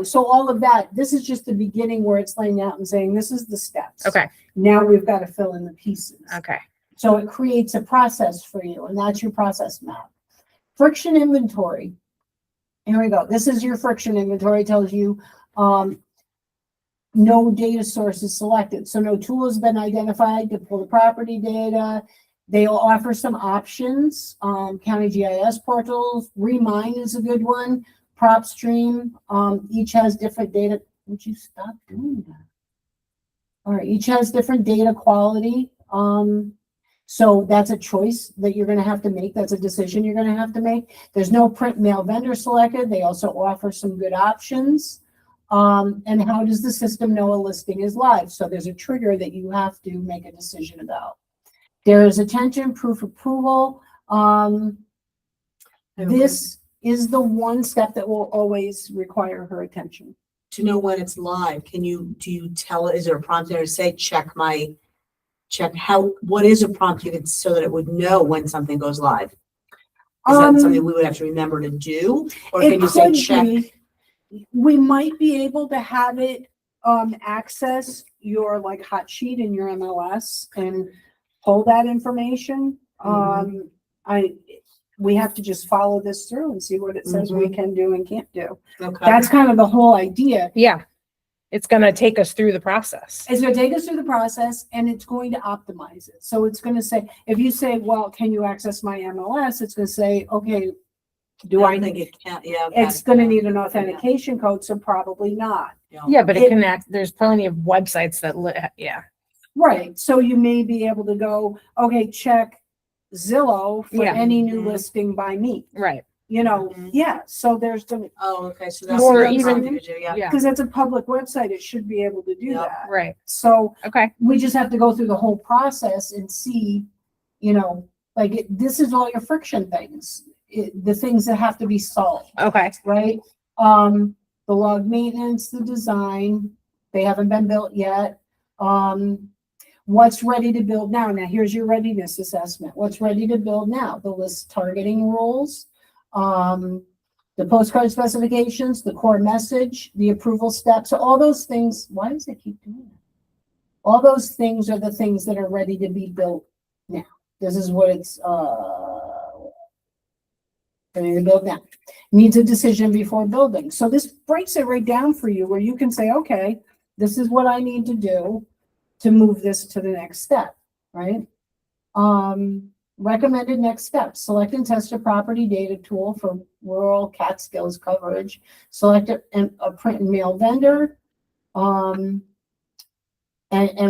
so all of that, this is just the beginning where it's laying out and saying, this is the steps. Okay. Now we've got to fill in the pieces. Okay. So it creates a process for you, and that's your process map. Friction inventory. Here we go. This is your friction inventory. It tells you no data source is selected. So no tool has been identified to pull the property data. They'll offer some options. County GIS portals. Remine is a good one. PropStream. Each has different data. Would you stop doing that? All right. Each has different data quality. So that's a choice that you're going to have to make. That's a decision you're going to have to make. There's no print mail vendor selected. They also offer some good options. And how does the system know a listing is live? So there's a trigger that you have to make a decision about. There is attention, proof approval. This is the one step that will always require her attention. To know when it's live, do you tell, is there a prompt there to say, what is a prompt so that it would know when something goes live? Is that something we would have to remember to do? Or can you say check? We might be able to have it access your hot sheet in your MLS and pull that information. We have to just follow this through and see what it says we can do and can't do. Okay. That's kind of the whole idea. Yeah. It's going to take us through the process. It's going to take us through the process, and it's going to optimize it. So it's going to say, if you say, well, can you access my MLS? It's going to say, okay, I think it can't, yeah. it's going to need an authentication code, so probably not. Yeah, but it can there's plenty of websites that, yeah. Right. So you may be able to go, okay, check Zillow for Yeah. any new listing by me. Right. Yeah. So there's the, Oh, okay, so that's Or what I'm even- trying to do, yeah. Yeah. because it's a public website, it should be able to do Yeah. that. Right. So Okay. we just have to go through the whole process and see, this is all your friction things, the things that have to be solved, Okay. right? The log maintenance, the design, they haven't been built yet. What's ready to build now? Now here's your readiness assessment. What's ready to build now? The list targeting rules, the postcard specifications, the core message, the approval steps, all those things. Why does it keep doing that? All those things are the things that are ready to be built now. This is what it's ready to build now. Needs a decision before building. So this breaks it right down for you where you can say, okay, this is what I need to do to move this to the next step, right? Recommended next steps. Select and test a property data tool for rural Catskills coverage. Select a print and mail vendor. And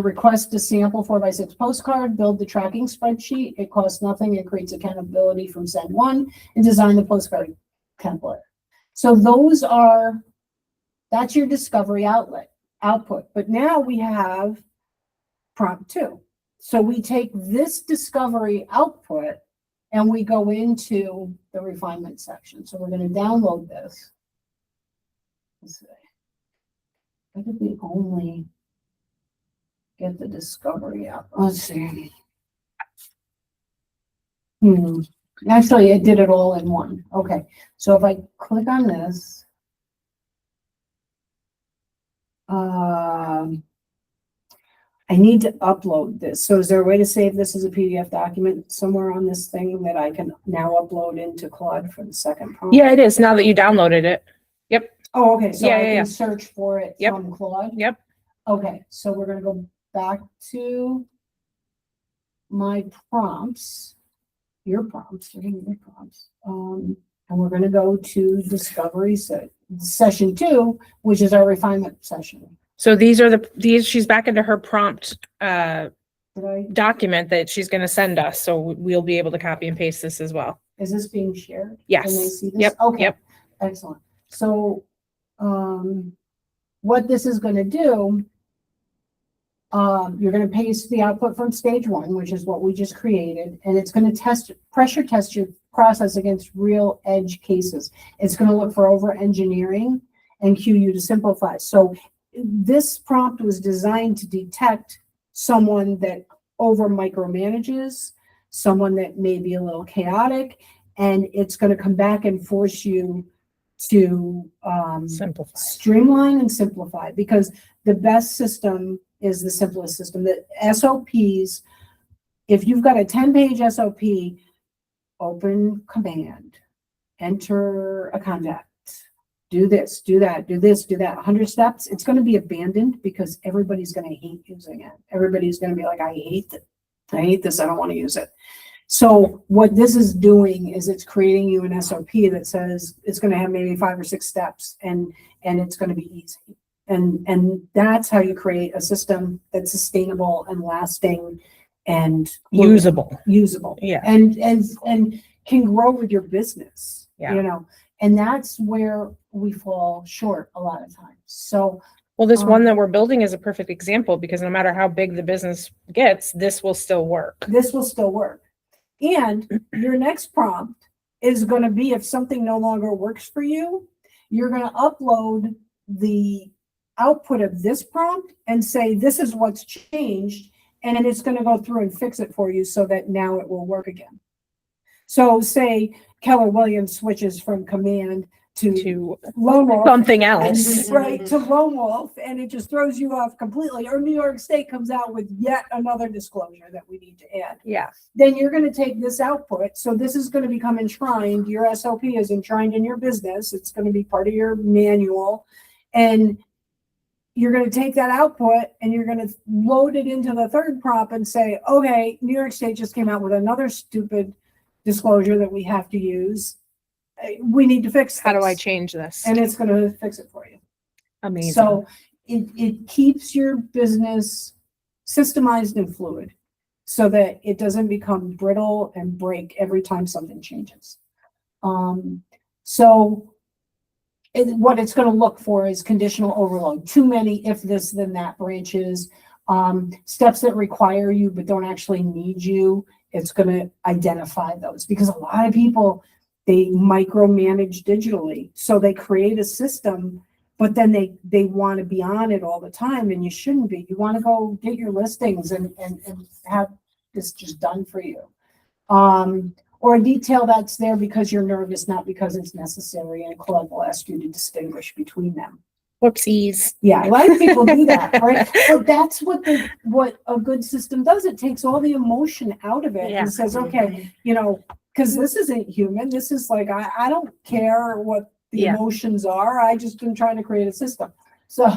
request a sample 4x6 postcard, build the tracking spreadsheet. It costs nothing. It creates accountability from send one and design the postcard template. So that's your discovery output. But now we have prompt 2. So we take this discovery output and we go into the refinement section. So we're going to download this. Let's see. Why did we only get the discovery out? Let's see. Actually, I did it all in one. Okay. So if I click on this, I need to upload this. So is there a way to save this as a PDF document somewhere on this thing that I can now upload into Claude for the second prompt? Yeah, it is now that you downloaded it. Oh, okay, so Yeah, I yeah, can yeah. search for it Yep. from Claude? Yep. Okay, so we're gonna go back to my prompts, your prompts, and we're gonna go to discovery session 2, which is our refinement session. So these she's back into her prompt Did I, document that she's gonna send us, so we'll be able to copy and paste this as well. is this being shared? Yes. Can they see this? Yep, Okay, yep. excellent. So, what this is gonna do, you're gonna paste the output from stage 1, which is what we just created, and it's gonna pressure test your process against real edge cases. It's gonna look for over engineering and cue you to simplify. So this prompt was designed to detect someone that over micromanages, someone that may be a little chaotic, and it's gonna come back and force you to Simplify. streamline and simplify, because the best system is the simplest system. The SOPs, if you've got a 10-page SOP, open command, enter a contact, do this, do that, do this, do that, 100 steps, it's going to be abandoned because everybody's going to hate using it. Everybody's going to be like, I hate this, I don't want to use it. So what this is doing is it's creating you an SOP that says it's going to have maybe 5 or 6 steps, and it's going to be easy. And that's how you create a system that's sustainable and lasting and Usable. Yeah. And can grow with your business. Yeah. You know, and that's where we fall short a lot of times. So Well, this one that we're building is a perfect example, because no matter how big the business gets, this will still work. this will still work. And your next prompt is going to be, if something no longer works for you, you're going to upload the output of this prompt and say, this is what's changed. And then it's going to go through and fix it for you so that now it will work again. So say Keller Williams switches from command to lone wolf. Something else. Right, to lone wolf, and it just throws you off completely. Or New York State comes out with yet another disclosure that we need to add. Yeah. Then you're going to take this output. So this is going to become enshrined. Your SOP is enshrined in your business. It's going to be part of your manual. And you're going to take that output and you're going to load it into the third prompt and say, okay, New York State just came out with another stupid disclosure that we have to use. We need to fix this. How do I change this? And it's going to fix it for you. Amazing. So it keeps your business systemized and fluid so that it doesn't become brittle and break every time something changes. What it's going to look for is conditional overload. Too many if this, then that branches. Steps that require you but don't actually need you. It's going to identify those, because a lot of people, they micromanage digitally. So they create a system, but then they want to be on it all the time, and you shouldn't be. You want to go get your listings and have this just done for you. Or a detail that's there because you're nervous, not because it's necessary, and Claude will ask you to distinguish between them. Whoopsies. Yeah, a lot of people do that, right? But that's what a good system does. It takes all the emotion out of it Yeah. and says, okay, because this isn't human. This is like, I don't care what the Yeah. emotions are. I just am trying to create a system. So,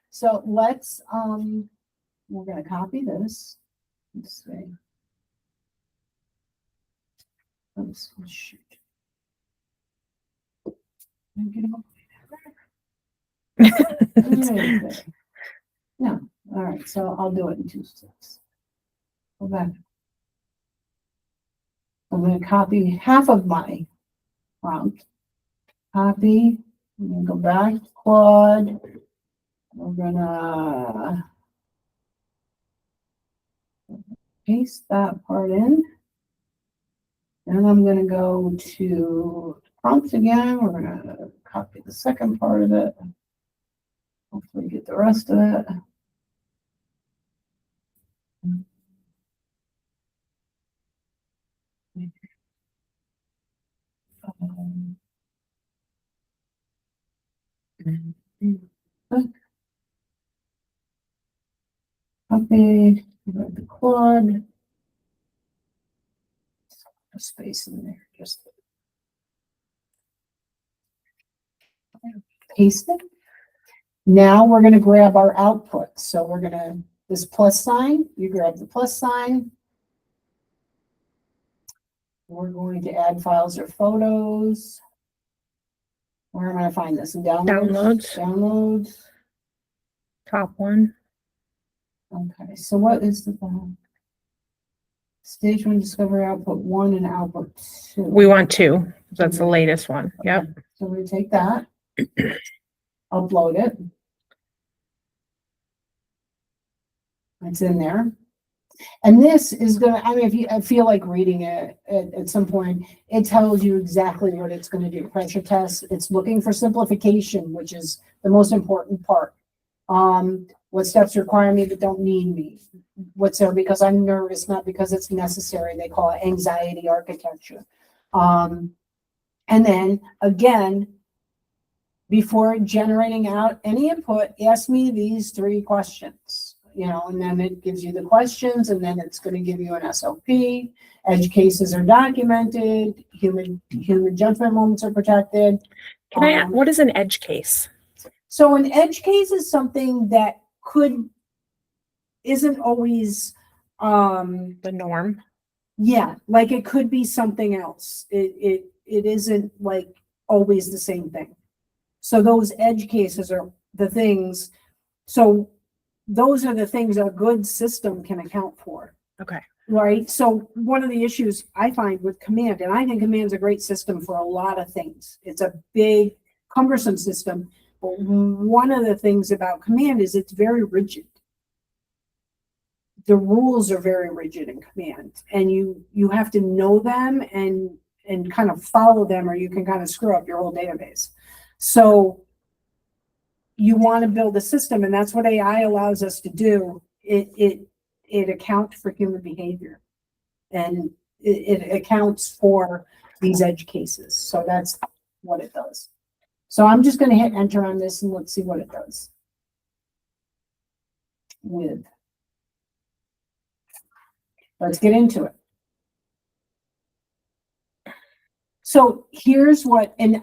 so let's, we're going to copy this. Let's see. Oops, shoot. Get it over. No, all right, so I'll do it in 2 steps. Go back. I'm going to copy half of my prompt. Copy. I'm going to go back to Claude. We're going to paste that part in. Then I'm going to go to prompts again. We're going to copy the second part of it. Hopefully get the rest of it. Copy, grab the quad. A space in there, just. Paste it. Now we're gonna grab our output. So we're gonna, this plus sign, you grab the plus sign. We're going to add files or photos. Where am I gonna find this? In downloads? Downloads. Top one. Okay, so what is the stage one discovery output 1 and output 2? We want 2. That's the latest one. Yep. Okay, so we take that, upload it. It's in there. And this is gonna, I mean, if you, I feel like reading it at some point, it tells you exactly what it's gonna do. Pressure test, it's looking for simplification, which is the most important part. What steps require me but don't need me? What's there because I'm nervous, not because it's necessary. They call it anxiety architecture. And then again, before generating out any input, ask me these 3 questions, you know, and then it gives you the questions, and then it's going to give you an SOP. Edge cases are documented. Human judgment moments are protected. Can I ask, what is an edge case? So an edge case is something that isn't always, The norm. yeah, like it could be something else. It isn't like always the same thing. So those edge cases are the things. So those are the things a good system can account for. Okay. Right. So one of the issues I find with command, and I think command's a great system for a lot of things. It's a big, cumbersome system. But one of the things about command is it's very rigid. The rules are very rigid in command, and you have to know them and kind of follow them, or you can kind of screw up your whole database. So you want to build a system, and that's what AI allows us to do. It accounts for human behavior, and it accounts for these edge cases. So that's what it does. So I'm just going to hit enter on this, and let's see what it does. Let's get into it. So here's what, and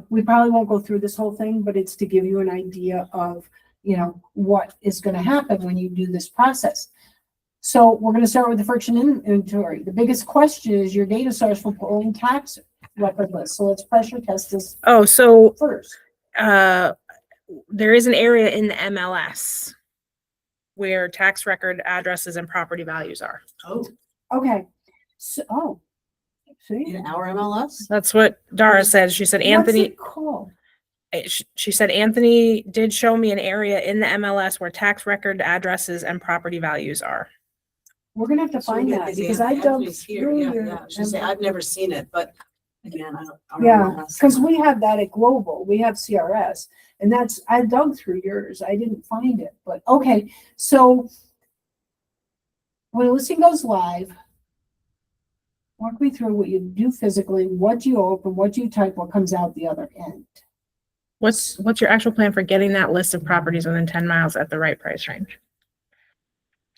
we probably won't go through this whole thing, but it's to give you an idea of, what is going to happen when you do this process. So we're going to start with the friction inventory. The biggest question is your data source for pulling tax record list. So let's pressure test this first. There is an area in the MLS where tax record addresses and property values are. Oh, Okay. So, see? in our MLS? That's what Dara said. She said, What's Anthony, it called? she said, Anthony did show me an area in the MLS where tax record addresses and property values are. We're gonna have to find that because I dug through your. I should say, I've never seen it, but again, I don't. Yeah, because we have that at Global. We have CRS, and I dug through yours. I didn't find it, but okay. So when a listing goes live, walk me through what you do physically, what you open, what you type, what comes out the other end. What's your actual plan for getting that list of properties within 10 miles at the right price range?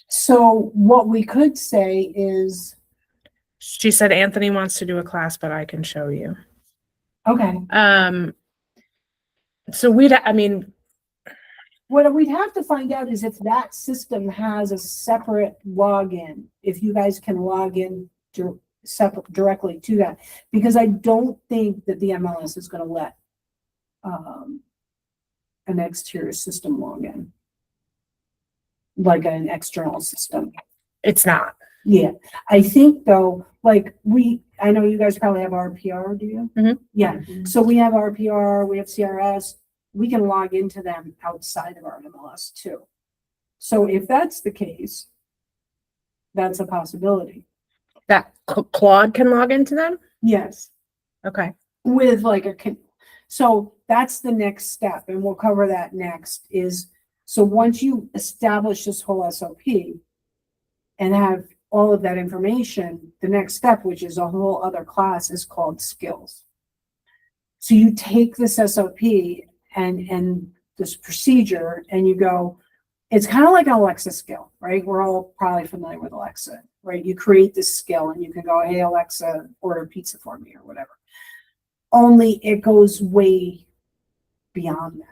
So what we could say is, She said Anthony wants to do a class, but I can show you. okay, So what we'd have to find out is if that system has a separate login, if you guys can log in directly to that, because I don't think that the MLS is going to let an exterior system log in, like an external system. it's not. Yeah, I think though, I know you guys probably have RPR, do you? Mhm. Yeah, so we have RPR, we have CRS, we can log into them outside of our MLS too. So if that's the case, that's a possibility. That Claude can log into them? Yes, Okay. with so that's the next step, and we'll cover that next so once you establish this whole SOP and have all of that information, the next step, which is a whole other class, is called skills. So you take this SOP and this procedure and you go, it's kind of like an Alexa skill, right? We're all probably familiar with Alexa, right? You create this skill and you can go, hey, Alexa, order pizza for me or whatever. Only it goes way beyond that.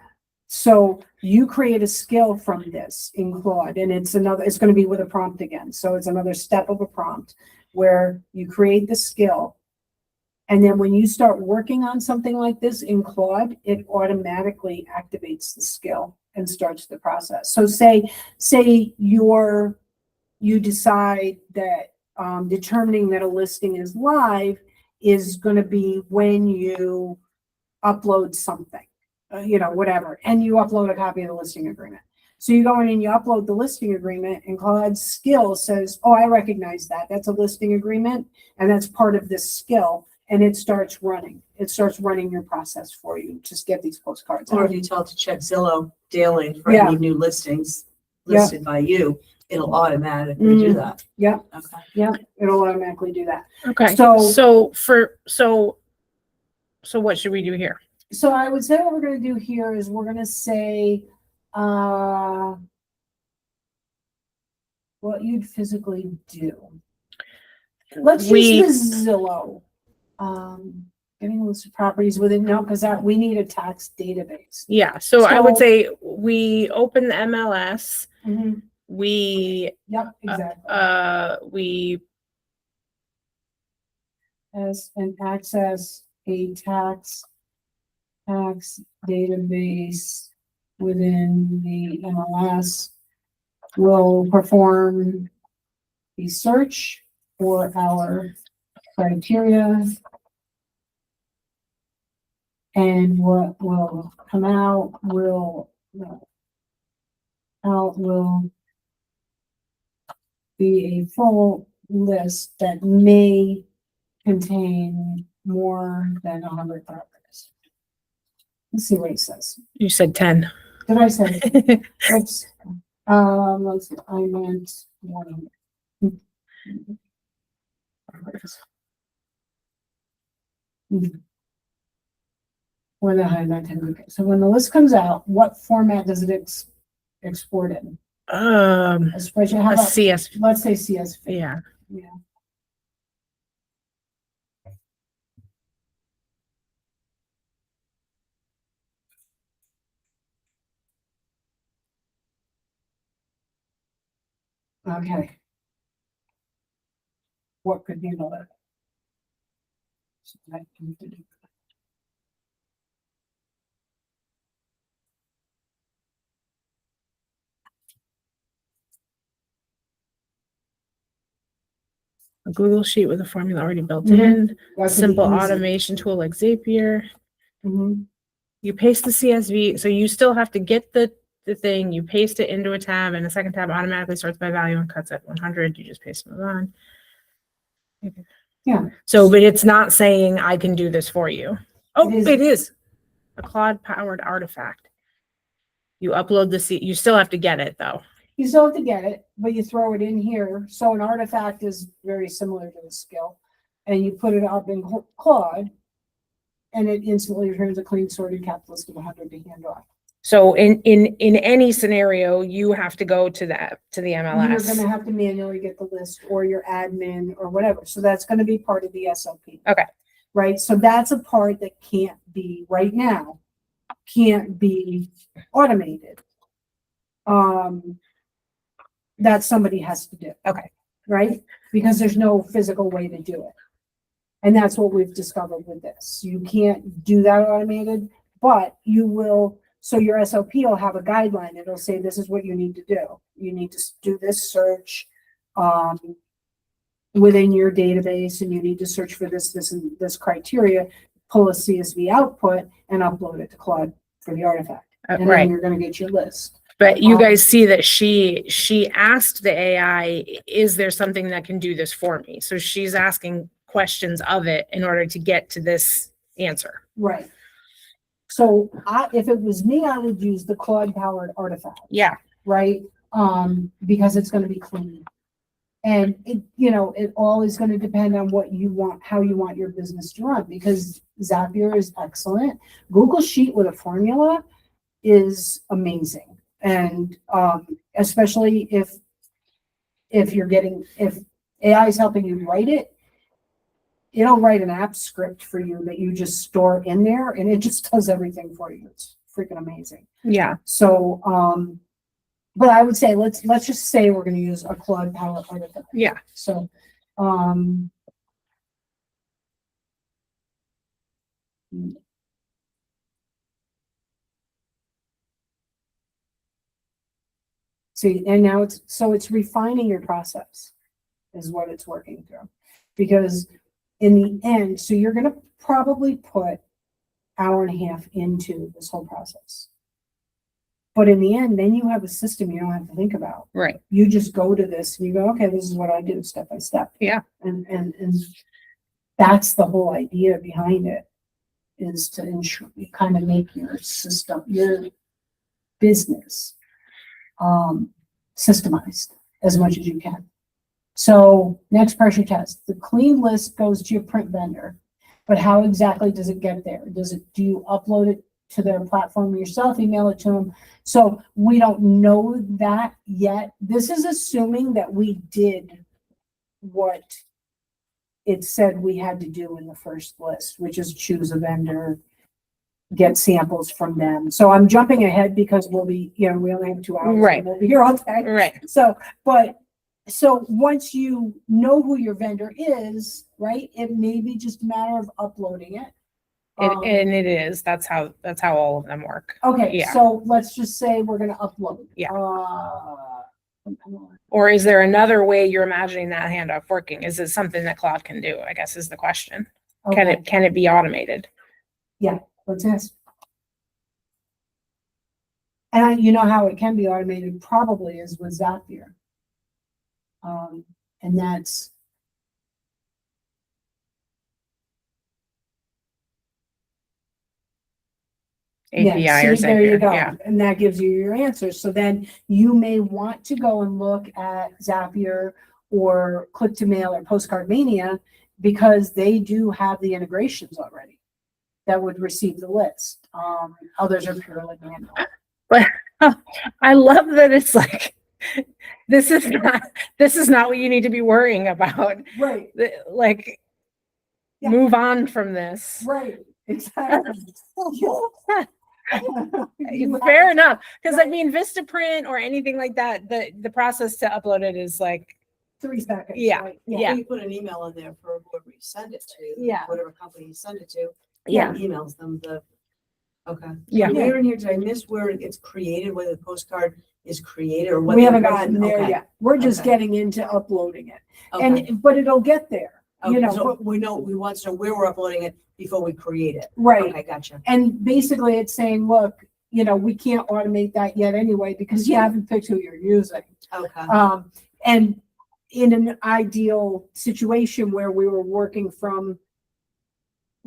So you create a skill from this in Claude, and it's going to be with a prompt again. So it's another step of a prompt where you create the skill. And then when you start working on something like this in Claude, it automatically activates the skill and starts the process. So say you decide that determining that a listing is live is going to be when you upload something, whatever, and you upload a copy of the listing agreement. So you go in and you upload the listing agreement, and Claude's skill says, oh, I recognize that. That's a listing agreement, and that's part of this skill. And it starts running. It starts running your process for you. Just get these postcards. Or out. if you tell it to check Zillow daily for Yeah. any new listings Yeah. listed by you, it'll automatically do that. Yeah, Okay. yeah, it'll automatically do that. Okay. So- So what should we do here? So I would say what we're going to do here is we're going to say what you'd physically do. Let's use the Zillow. Getting a list of properties within, no, because we need a tax database. Yeah. So I would So- say we open the MLS. Mhm. We Yep, exactly. we As and access a tax database within the MLS. Will perform the search for our criteria. And what will come out will be a full list that may contain more than 100 properties. Let's see what he says. you said 10. Did I say? Let's see, I meant 100. Or the high that 10. So when the list comes out, what format does it export in? A A spreadsheet? How about, CS. let's say CSV. Yeah. Yeah. Okay. What could handle that? So I can do that. A Google sheet with a formula already built Mhm. in. That could be Simple easy. automation tool like Zapier. Mhm. You paste the CSV, so you still have to get the thing, you paste it into a tab, and the second tab automatically sorts by value and cuts at 100. You just paste them on. Yeah. So, but it's not saying I can do this for you. Oh, It is. it is a Claude powered artifact. You upload you still have to get it though. You still have to get it, but you throw it in here. So an artifact is very similar to a skill. And you put it up in Claude, and it instantly returns a clean sorted capped list of 100 to hand off. So in any scenario, you have to go to the You're MLS. gonna have to manually get the list or your admin or whatever. So that's gonna be part of the SLP. Okay. Right? So that's a part that can't be right now, can't be automated. That somebody has to do. Okay. Right? Because there's no physical way to do it. And that's what we've discovered with this. You can't do that automated, but you will. So your SLP will have a guideline. It'll say, this is what you need to do. You need to do this search within your database, and you need to search for this, and this criteria, pull a CSV output and upload it to Claude for the artifact. And then Right. you're going to get your list. But you guys see that she asked the AI, is there something that can do this for me? So she's asking questions of it in order to get to this answer. Right. So if it was me, I would use the Claude powered artifact. Yeah. Right? Because it's going to be clean. And it all is going to depend on what you want, how you want your business to run, because Zapier is excellent. Google Sheet with a formula is amazing. And, especially if AI is helping you write it, it'll write an app script for you that you just store in there and it just does everything for you. It's freaking amazing. Yeah. So, but I would say, let's just say we're gonna use a Claude Power Artifact. Yeah. So, see, and now it's refining your process is what it's working through. Because in the end, so you're gonna probably put hour and a half into this whole process. But in the end, then you have a system you don't have to think about. Right. You just go to this and you go, okay, this is what I do step by step. Yeah. And that's the whole idea behind it, is to ensure you kind of make your system, your business, systemized as much as you can. So next pressure test, the clean list goes to your print vendor, but how exactly does it get there? Do you upload it to their platform yourself, email it to them? So we don't know that yet. This is assuming that we did what it said we had to do in the first list, which is choose a vendor, get samples from them. So I'm jumping ahead because we'll be, we only have 2 hours. Right. And we'll be here all day. Right. So once you know who your vendor is, right, it may be just a matter of uploading it. And it is. That's how all of them work. Okay, Yeah. so let's just say we're gonna upload. Yeah. Come on. Or is there another way you're imagining that handoff working? Is it something that Claude can do? I guess is the question. Okay, Can it be automated? let's ask. And you know how it can be automated probably is with Zapier. And that's API yeah, or see, there you something. go. Yeah. And that gives you your answers. So then you may want to go and look at Zapier or Click to Mail or Postcard Mania because they do have the integrations already that would receive the list. Others are purely manual. But I love that it's like this is not what you need to be worrying about. Right, Like Yeah. move on from this. right, exactly. Fair enough. Because I mean Vistaprint or anything like that, the process to upload it is like 3 seconds. Yeah, right? yeah. You put an email in there for whoever you send it to. Yeah. Whatever company you send it to. Yeah. it Emails them okay. Yeah. Where in here, did I miss where it gets created, whether the postcard is created or what? We haven't gotten there Okay. yet. We're just Okay. getting into uploading it. Okay. But it'll get there, Okay, so we want to know where we're uploading it before we create it. right? Okay, gotcha. And basically it's saying, look, we can't automate that yet anyway, because you haven't picked who you're using. Okay. And in an ideal situation where we were working from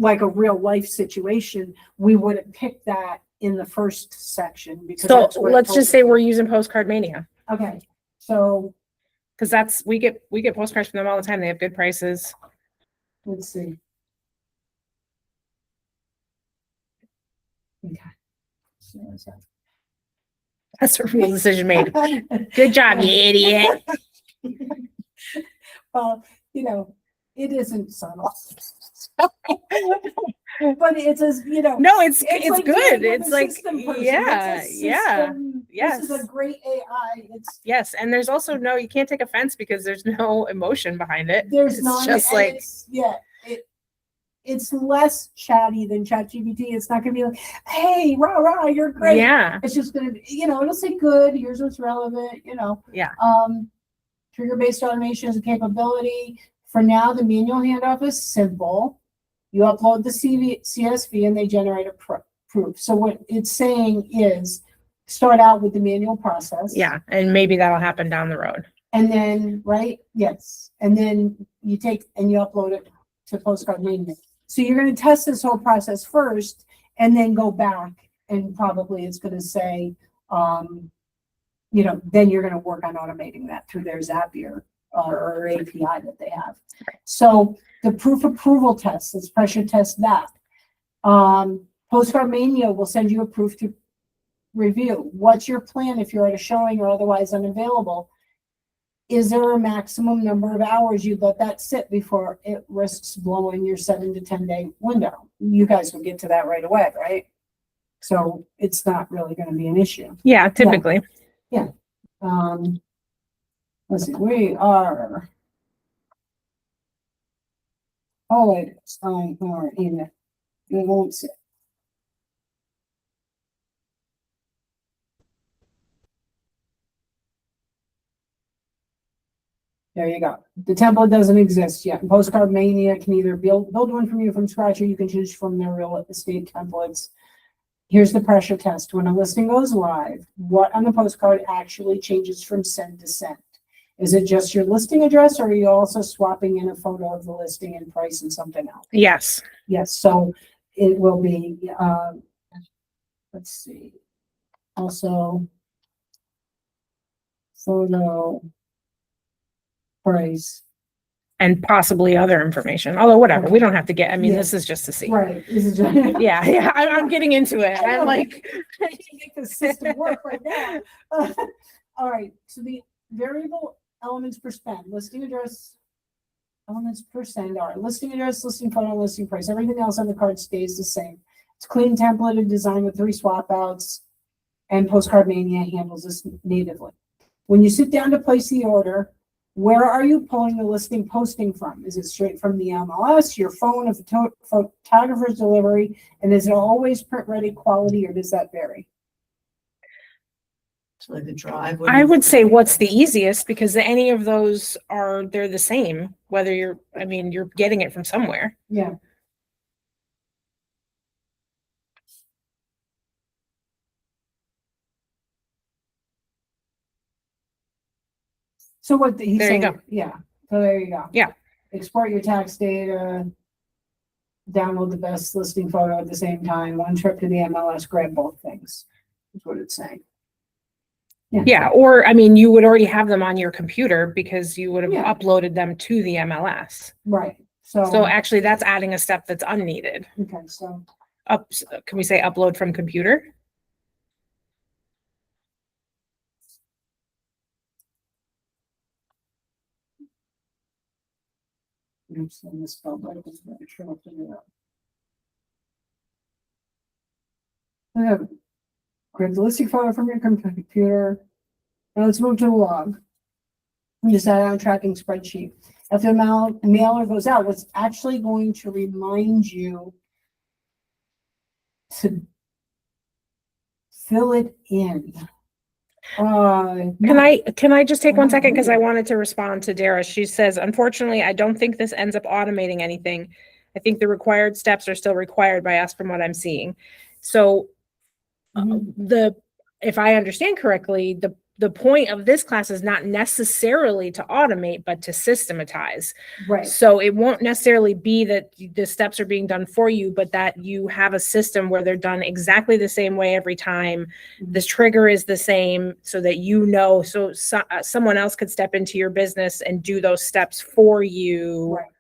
like a real life situation, we would have picked that in the first section because so that's what it let's told just us. say we're using Postcard Mania. Okay, so Because we get postcards from them all the time. They have good prices. let's see. Okay. So is that- That's a real decision made. Good job, you idiot. Well, it isn't subtle. But it's as, No, it's like good. dealing with It's a like system person. yeah, It's a yeah. system- Yes. This is a great AI. Yes, and there's also you can't take offense because there's no emotion behind it. There's It's not, just and like it's less chatty than ChatGPT. It's not gonna be like, hey, rah, rah, you're great. yeah, It's just gonna be, it'll say good, here's what's relevant, Yeah. Trigger-based automation is a capability. For now, the manual handoff is simple. You upload the CSV and they generate a proof. So what it's saying is start out with the manual process. yeah, and maybe that'll happen down the road. And then, right? Yes. And then you take and you upload it to Postcard Mania. So you're going to test this whole process first and then go back and probably it's going to say, then you're going to work on automating that through their Zapier or API that they have. So the proof approval test, let's pressure test that. Postcard Mania will send you a proof to review. What's your plan if you're at a showing or otherwise unavailable? Is there a maximum number of hours you let that sit before it risks blowing your 7 to 10 day window? You guys will get to that right away, right? So it's not really going to be an issue. Yeah, typically. Let's see, we are. Oh, it is. Or in it. It won't sit. There you go. The template doesn't exist yet. Postcard Mania can either build one from you from scratch, or you can choose from their real estate templates. Here's the pressure test. When a listing goes live, what on the postcard actually changes from send to send? Is it just your listing address, or are you also swapping in a photo of the listing and price and something else? Yes. Yes, so it will be, let's see, also photo, price. And possibly other information, although whatever, we don't have to get, I mean, this is just to see. Right. This is Yeah, I'm getting into it. I'm like, I can make the system work right now. All right, so the variable elements per spend, listing address, elements per send are listing address, listing photo, listing price. Everything else on the card stays the same. It's clean templated design with 3 swap outs, and Postcard Mania handles this natively. When you sit down to place the order, where are you pulling the listing posting from? Is it straight from the MLS, your phone, a photographer's delivery, and is it always print ready quality, or does that vary? So like the drive. I would say what's the easiest, because any of those they're the same, whether you're getting it from somewhere. Yeah. So what he's There you saying, go. yeah, so there you go. Yeah. Export your tax data, download the best listing photo at the same time, one trip to the MLS, grab both things, is what it's saying. Yeah, or you would already have them on your computer because you would have Yeah. uploaded them to the MLS. Right, So so, actually that's adding a step that's unneeded. okay, so, Can we say upload from computer? oops, I misspelled that, I was very sure I'll figure it out. Grab the listing photo from your computer. Now let's move to the log. We just add on tracking spreadsheet. If the mailer goes out, what's actually going to remind you to fill it in? Can I just take 1 second? Because I wanted to respond to Dara. She says, unfortunately, I don't think this ends up automating anything. I think the required steps are still required by us from what I'm seeing. So if I understand correctly, the point of this class is not necessarily to automate, but to systematize. Right. So it won't necessarily be that the steps are being done for you, but that you have a system where they're done exactly the same way every time. This trigger is the same, so that someone else could step into your business and do those steps for you. Right.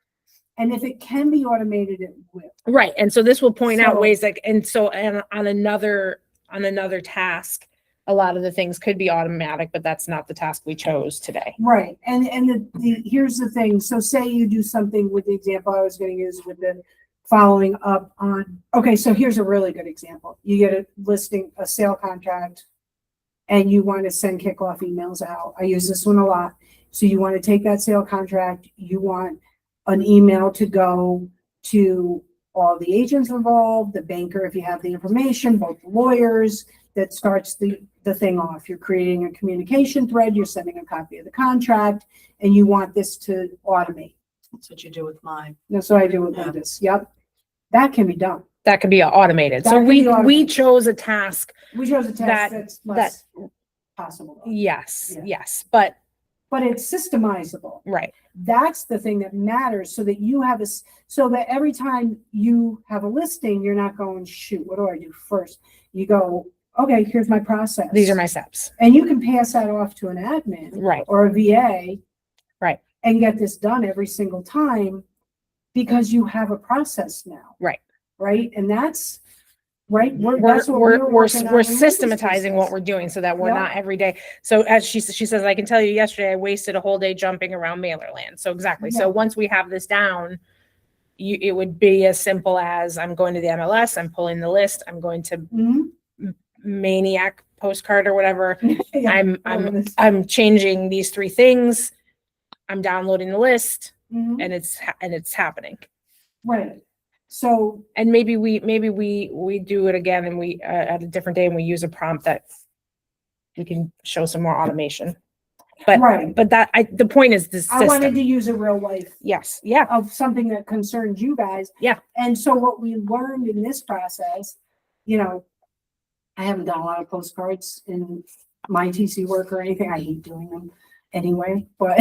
And if it can be automated, it will. Right. And so this will point out So- ways that, and on another task, a lot of the things could be automatic, but that's not the task we chose today. Right, and here's the thing, so say you do something with the example I was gonna use with the following up on, okay, so here's a really good example. You get a sale contract, and you want to send kickoff emails out. I use this one a lot. So you want to take that sale contract, you want an email to go to all the agents involved, the banker, if you have the information, both lawyers, that starts the thing off. You're creating a communication thread, you're sending a copy of the contract, and you want this to automate. That's what you do with mine. That's what I do with this. Yep. That can be done. That could be automated. That So could be we automated. chose a task. We chose a That- test that's less possible, though. Yes, Yeah. yes, but but it's systemizable. right. That's the thing that matters, so that you have so that every time you have a listing, you're not going, shoot, what do I do first? You go, okay, here's my process. These are my steps. And you can pass that off to an admin Right. or a VA. Right. And get this done every single time, because you have a process now. Right. Right. And that's right? That's what We're working on in this systematizing what business. we're doing so that we're Yeah. not every day. So as she says, I can tell you yesterday, I wasted a whole day jumping around mailer land. So exactly. Yeah. So once we have this down, it would be as simple as I'm going to the MLS, I'm pulling the list, I'm going to Mhm. Maniac postcard or whatever. Yeah, whatever it is. I'm changing these 3 things. I'm downloading the list Mhm. and it's happening. Right. So, And maybe we do it again and we at a different day and we use a prompt that we can show some more automation. But right. the point is this I wanted system. to use a real life Yes, yeah, of something that concerns you guys. Yeah. And so what we learned in this process, I haven't done a lot of postcards in my TC work or anything. I hate doing them anyway, but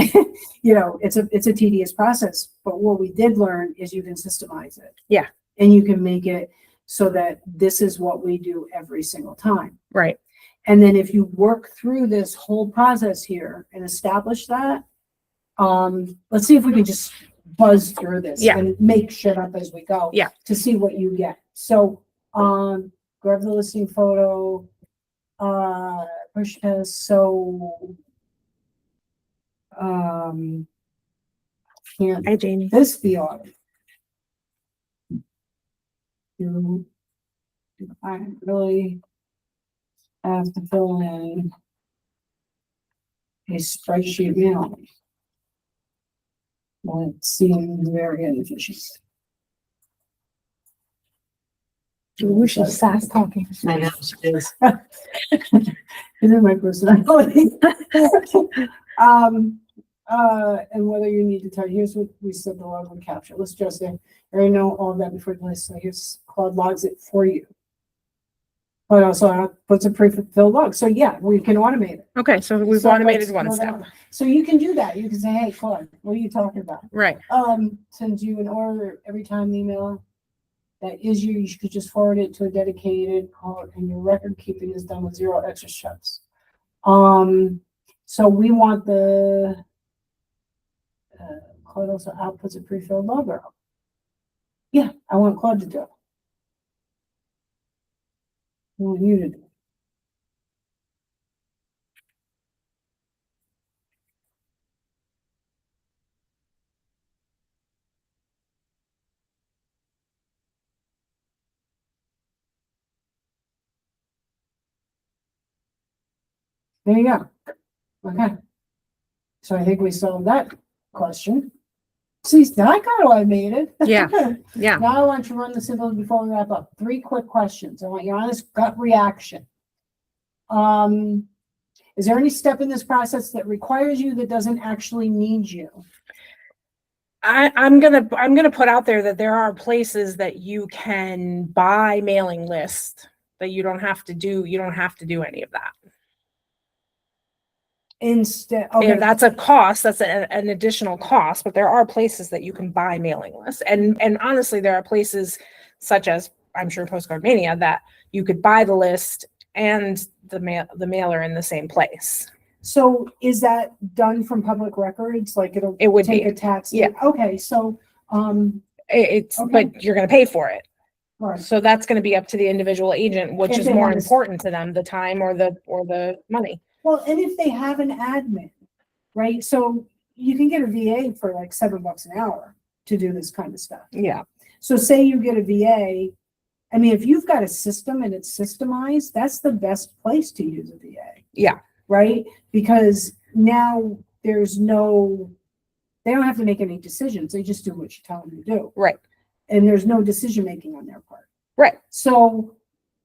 it's a tedious process. But what we did learn is you can systemize it. Yeah. And you can make it so that this is what we do every single time. right. And then if you work through this whole process here and establish that, let's see if we can just buzz through this Yeah. and make shit up as we go. Yeah. To see what you get. So, grab the listing photo, push test. So, can't Hi, Jamie. this be audited? I really have to fill in a spreadsheet mail. Well, it seems very inefficient. We should stop talking. I know, it is. This is my personality. And whether you need to tell, here's what we said the log would capture. Let's just say, I already know all of that before the list. So here's Claude logs it for you. But also puts a pre-filled log. So yeah, we can automate it. Okay, so we've So automated let's one go step. down. So you can do that. You can say, hey, Claude, what are you talking about? Right. Sends you an order every time the email that is you could just forward it to a dedicated call, and your record keeping is done with 0 extra steps. So we want the Claude also outputs a pre-filled logo. Yeah, I want Claude to do it. I want you to do it. There you go. Okay. So I think we solved that question. See, now I got automated. Yeah. Yeah. Now I want you to run the symbols before we wrap up. 3 quick questions. I want your honest gut reaction. Is there any step in this process that requires you that doesn't actually need you? I'm gonna put out there that there are places that you can buy mailing lists that you don't have to do any of that. Instead, If okay, that's a cost, that's an additional cost, but there are places that you can buy mailing lists. And honestly, there are places such as, I'm sure Postcard Mania, that you could buy the list and the mailer in the same place. so is that done from public records? Like It would take be. a tax? Yeah. Okay, so, It's, Okay. but you're gonna pay for it. right. So that's gonna be up to the individual agent, which If is they more want to- important to them, the time or the money. Well, and if they have an admin, right? So you can get a VA for like $7 an hour to do this kind of stuff. Yeah. So say you get a VA, I mean, if you've got a system and it's systemized, that's the best place to use a VA. Yeah. Right? Because now they don't have to make any decisions. They just do what you tell them to do. Right. And there's no decision making on their part. Right. So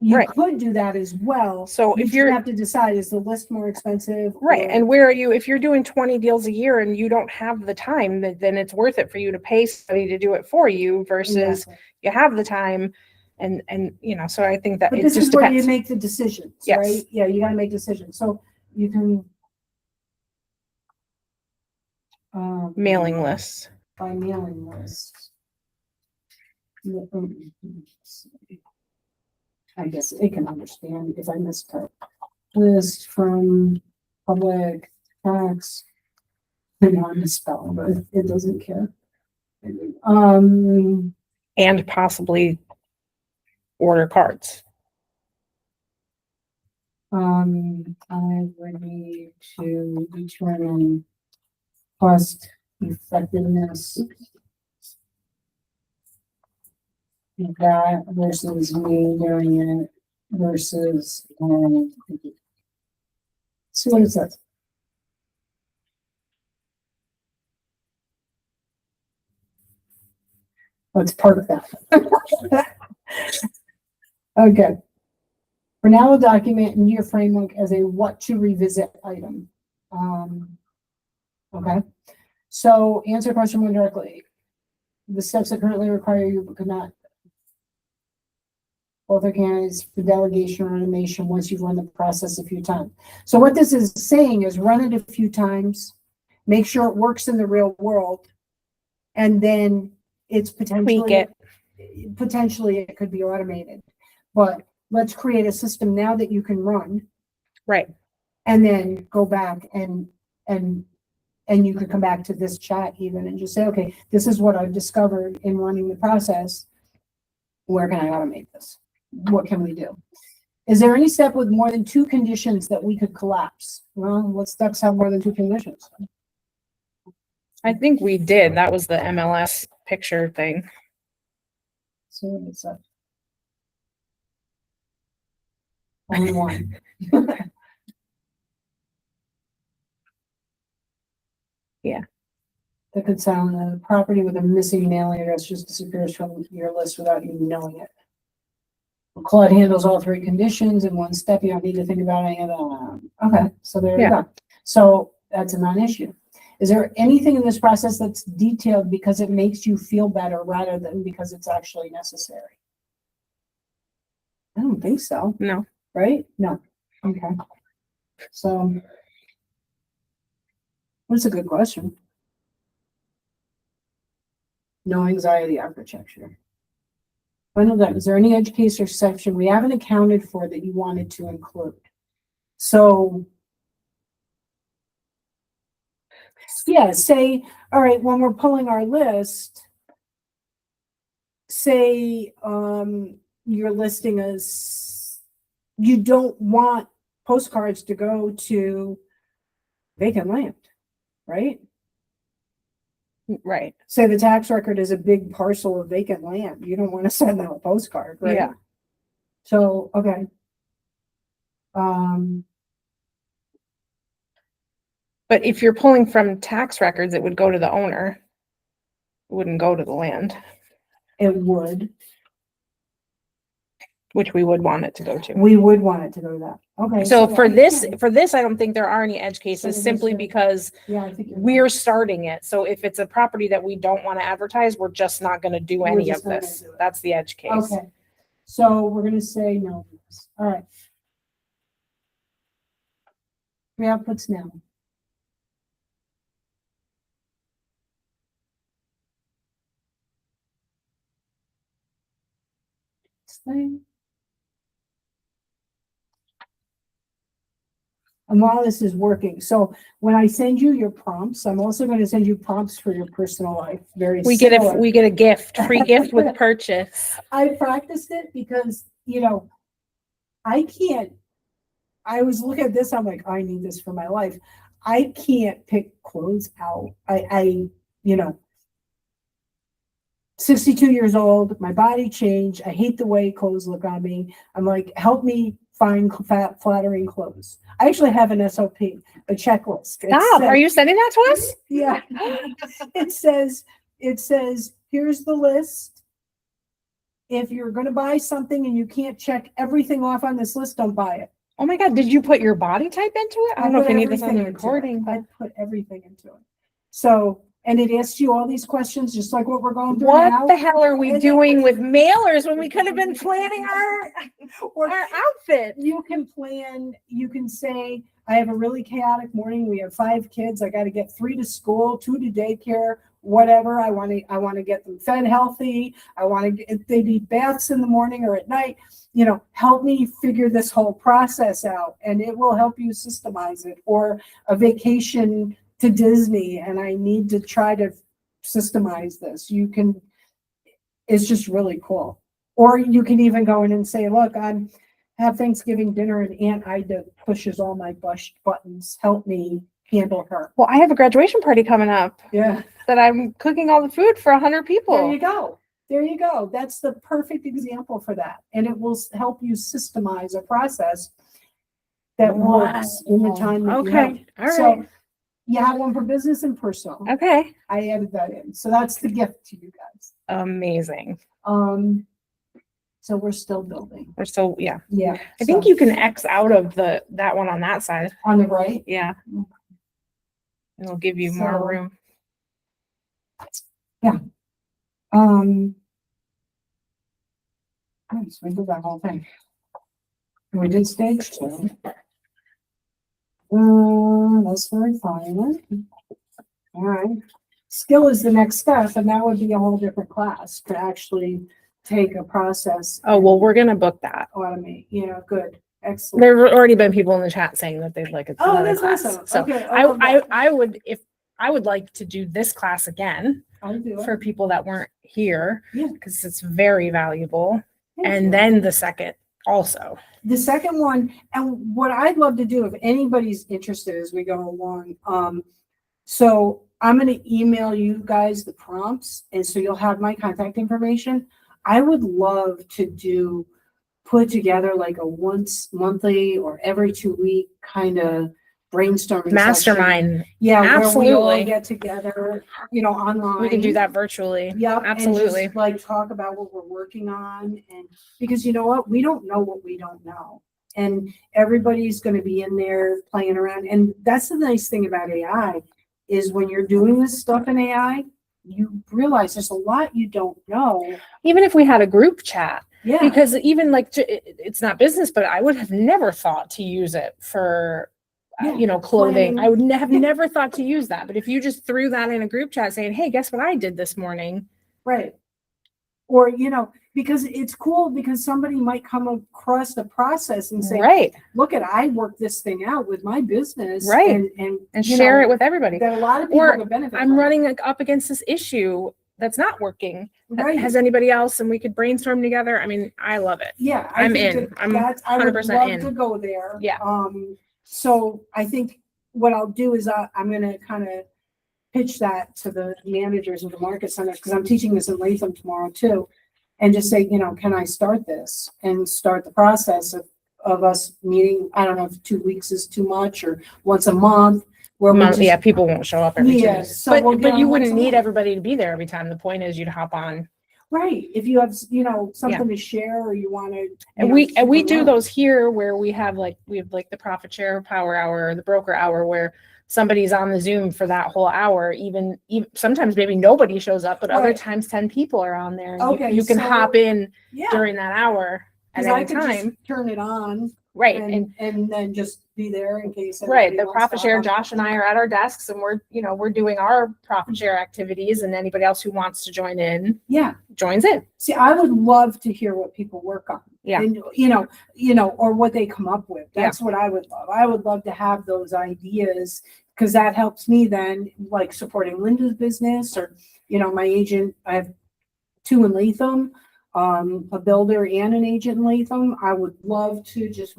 you Right. could do that as well. So You if just you're have to decide, is the list more expensive? right, or- and where are you, if you're doing 20 deals a year and you don't have the time, then it's worth it for you to pay somebody to do it for you versus Exactly. you have the time and so I think that But it this just is where you depends. make the decisions, Yes. right? Yeah, you gotta make decisions. So you can. Mailing lists. By mailing lists. I guess it can understand if I mistype. List from public tax. I know I misspelled, but it doesn't care. And possibly order cards. I would need to determine cost effectiveness. That versus me doing it versus, see what it says. What's part of that? Okay. For now, we'll document in your framework as a what to revisit item. Okay. So answer question one directly. The steps that currently require you but could not. Both are candidates for delegation or automation once you've run the process a few times. So what this is saying is run it a few times, make sure it works in the real world, and then it's potentially it could be automated. But let's create a system now that you can run. Right. And then go back and you could come back to this chat even and just say, okay, this is what I've discovered in running the process. Where can I automate this? What can we do? Is there any step with more than 2 conditions that we could collapse? Well, what steps have more than 2 conditions? I think we did. That was the MLS picture thing. So what's up? Only one. Yeah. That could sound a property with a missing mailing address just disappears from your list without you knowing it. Claude handles all 3 conditions in one step. You don't need to think about any of that. Okay, so there you go. So that's a non-issue. Is there anything in this process that's detailed because it makes you feel better rather than because it's actually necessary? I don't think so. No. Right? No. Okay. So that's a good question. No anxiety architecture. Final that, is there any edge case or section we haven't accounted for that you wanted to include? So yeah, say, all right, when we're pulling our list, say you're listing as you don't want postcards to go to vacant land, right? Right. Say the tax record is a big parcel of vacant land. You don't want to send out a postcard, right? Yeah. So, okay. But if you're pulling from tax records, it would go to the owner. It wouldn't go to the land, It would. which we would want it to go to. We would want it to go to that. Okay. So for I this, think- I don't think there are any edge cases So simply there's a- because yeah, I think you're we're right. starting it. So if it's a property that we don't want to advertise, we're just not going to do We're any just of not this. gonna do it. That's the edge case. Okay. So we're gonna say no. All right. 3 outputs now. Thing. And while this is working, so when I send you your prompts, I'm also going to send you prompts for your personal life. Very We get similar. a gift, free gift with purchase. I practiced it because, I was looking at this, I'm like, I need this for my life. I can't pick clothes out. I 62 years old, my body changed. I hate the way clothes look on me. I'm like, help me find flattering clothes. I actually have an SOP, a checklist. Stop. Are you sending that to us? Yeah. It says, here's the list. If you're going to buy something and you can't check everything off on this list, don't buy it. Oh my God. Did you put your body type into it? I don't know if put you need this on the everything into it. recording, I but put everything into it. So, and it asks you all these questions, just like what we're going through what now. the hell are we And doing with mailers when we could have been planning Or our outfit? you can plan, you can say, I have a really chaotic morning. We have 5 kids. I got to get 3 to school, 2 to daycare, whatever. I want to get them fed healthy. I want to, if they need baths in the morning or at night, help me figure this whole process out, and it will help you systemize it. Or a vacation to Disney, and I need to try to systemize this. It's just really cool. Or you can even go in and say, look, I have Thanksgiving dinner and Aunt Ida pushes all my buttons, help me handle her. Well, I have a graduation party coming up Yeah. that I'm cooking all the food for 100 There people. you go. There you go. That's the perfect example for that. And it will help you systemize a process that works in the time that you have. Okay, all So right. you have one for business and personal. Okay. I added that in. So that's the gift to you guys. Amazing. So we're still building. We're still, yeah. Yeah. I think so you can X out of that one on that side. on the right. Yeah. It'll give you more So- room. Nice, we did that whole thing. And we did stage 2. That's very fine. All right. Skill is the next step, and that would be a whole different class to actually take a process. Oh, well, we're going to book that. Automate, good, excellent. There have already been people in the chat saying that they'd like Oh, another that's class. awesome. So Okay, I would like to do this class again I'll do it. for people that weren't here Yeah. because it's very valuable. Thank you. And then the second also. The second one, and what I'd love to do, if anybody's interested as we go along, so I'm gonna email you guys the prompts, and so you'll have my contact information. I would love to put together like a once monthly or every 2 week kind of brainstorming session. Mastermind. Yeah, where we all Absolutely. get together, online. We can do that virtually. Yep. Absolutely. And just like talk about what we're working on, and because you know what, we don't know what we don't know. And everybody's going to be in there playing around. And that's the nice thing about AI is when you're doing this stuff in AI, you realize there's a lot you don't know. Even if we had a group chat, Yeah. because even like it's not business, but I would have never thought to use it for Yeah, clothing. planning. I would have never thought to use that. But if you just threw that in a group chat saying, hey, guess what I did this morning? Right. Or, because it's cool because somebody might come across the process and say, Right. look I worked this thing out with my business. Right. And And share it with everybody. that a lot of people Or would benefit. I'm from. running up against this issue that's not working. Right. Has anybody else? And we could brainstorm together. I mean, I love it. Yeah. I'm think in. that I'm I would 100% love in. to go there. Yeah. So I think what I'll do is I'm going to kind of pitch that to the managers of the market centers, because I'm teaching this in Latham tomorrow too. And just say, can I start this and start the process of us meeting? I don't know if 2 weeks is too much or once a month. Where we just, Yeah, people won't show up every Yeah, 2 days. so we'll But get you on wouldn't once a need month. everybody to be there every time. The point is you'd hop on. right. If you have, something to share or you want to. And we do those here where we have the profit share power hour or the broker hour where somebody's on the Zoom for that whole hour. Even sometimes maybe nobody shows up, but other Right. times 10 people are on there. And Okay, you can so- hop in Yeah. during that hour at Because I any could time. just turn it on. Right. And And then just be there in case. right, everybody the wants profit to share, hop on. Josh and I are at our desks and we're doing our profit share activities, and anybody else who wants to join in Yeah. joins in. See, I would love to hear what people work on. Yeah. And, or what they come up with. That's what I would love. I would love to have those ideas because that helps me then, like supporting Linda's business or, my agent. I have 2 in Latham, a builder and an agent in Latham. I would love to just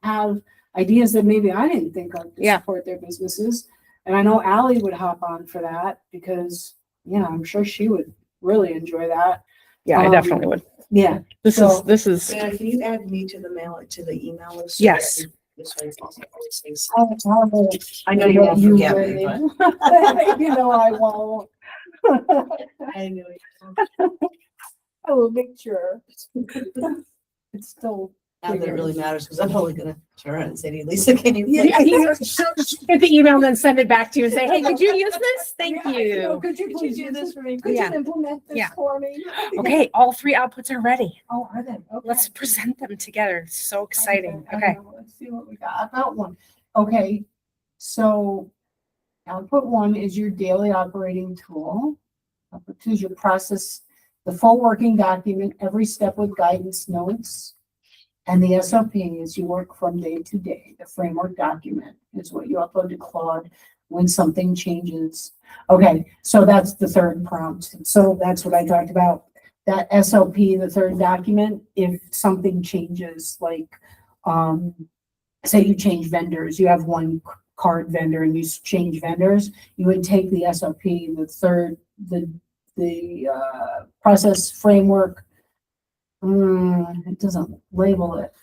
have ideas that maybe I didn't think of to Yeah. support their businesses. And I know Allie would hop on for that because, I'm sure she would really enjoy that. Yeah, I Um, definitely would. Yeah. This so- is Can you add me to the email list? Yes. I know you won't forget me, you but I won't. I knew I will make sure. It's still. not that it really matters because I'm only gonna turn around and say to you, Lisa, can you? Yeah, please- get the email and then send it back to you and say, hey, could you use this? Thank you. Could you please do this for me? Could you Yeah. implement this Yeah. for me? Okay, all 3 outputs are ready. Oh, are they? Okay. Let's present them together. It's so exciting. Okay. Let's see what we got. I got one. Okay, so output 1 is your daily operating tool. Output 2 is your process, the full working document, every step with guidance notes. And the SOP is you work from day to day. The framework document is what you upload to Claude when something changes. Okay, so that's the third prompt. So that's what I talked about. that SOP, the third document, if something changes, like, say you change vendors, you have one card vendor and you change vendors, you would take the SOP, the third, the process framework. It doesn't label it.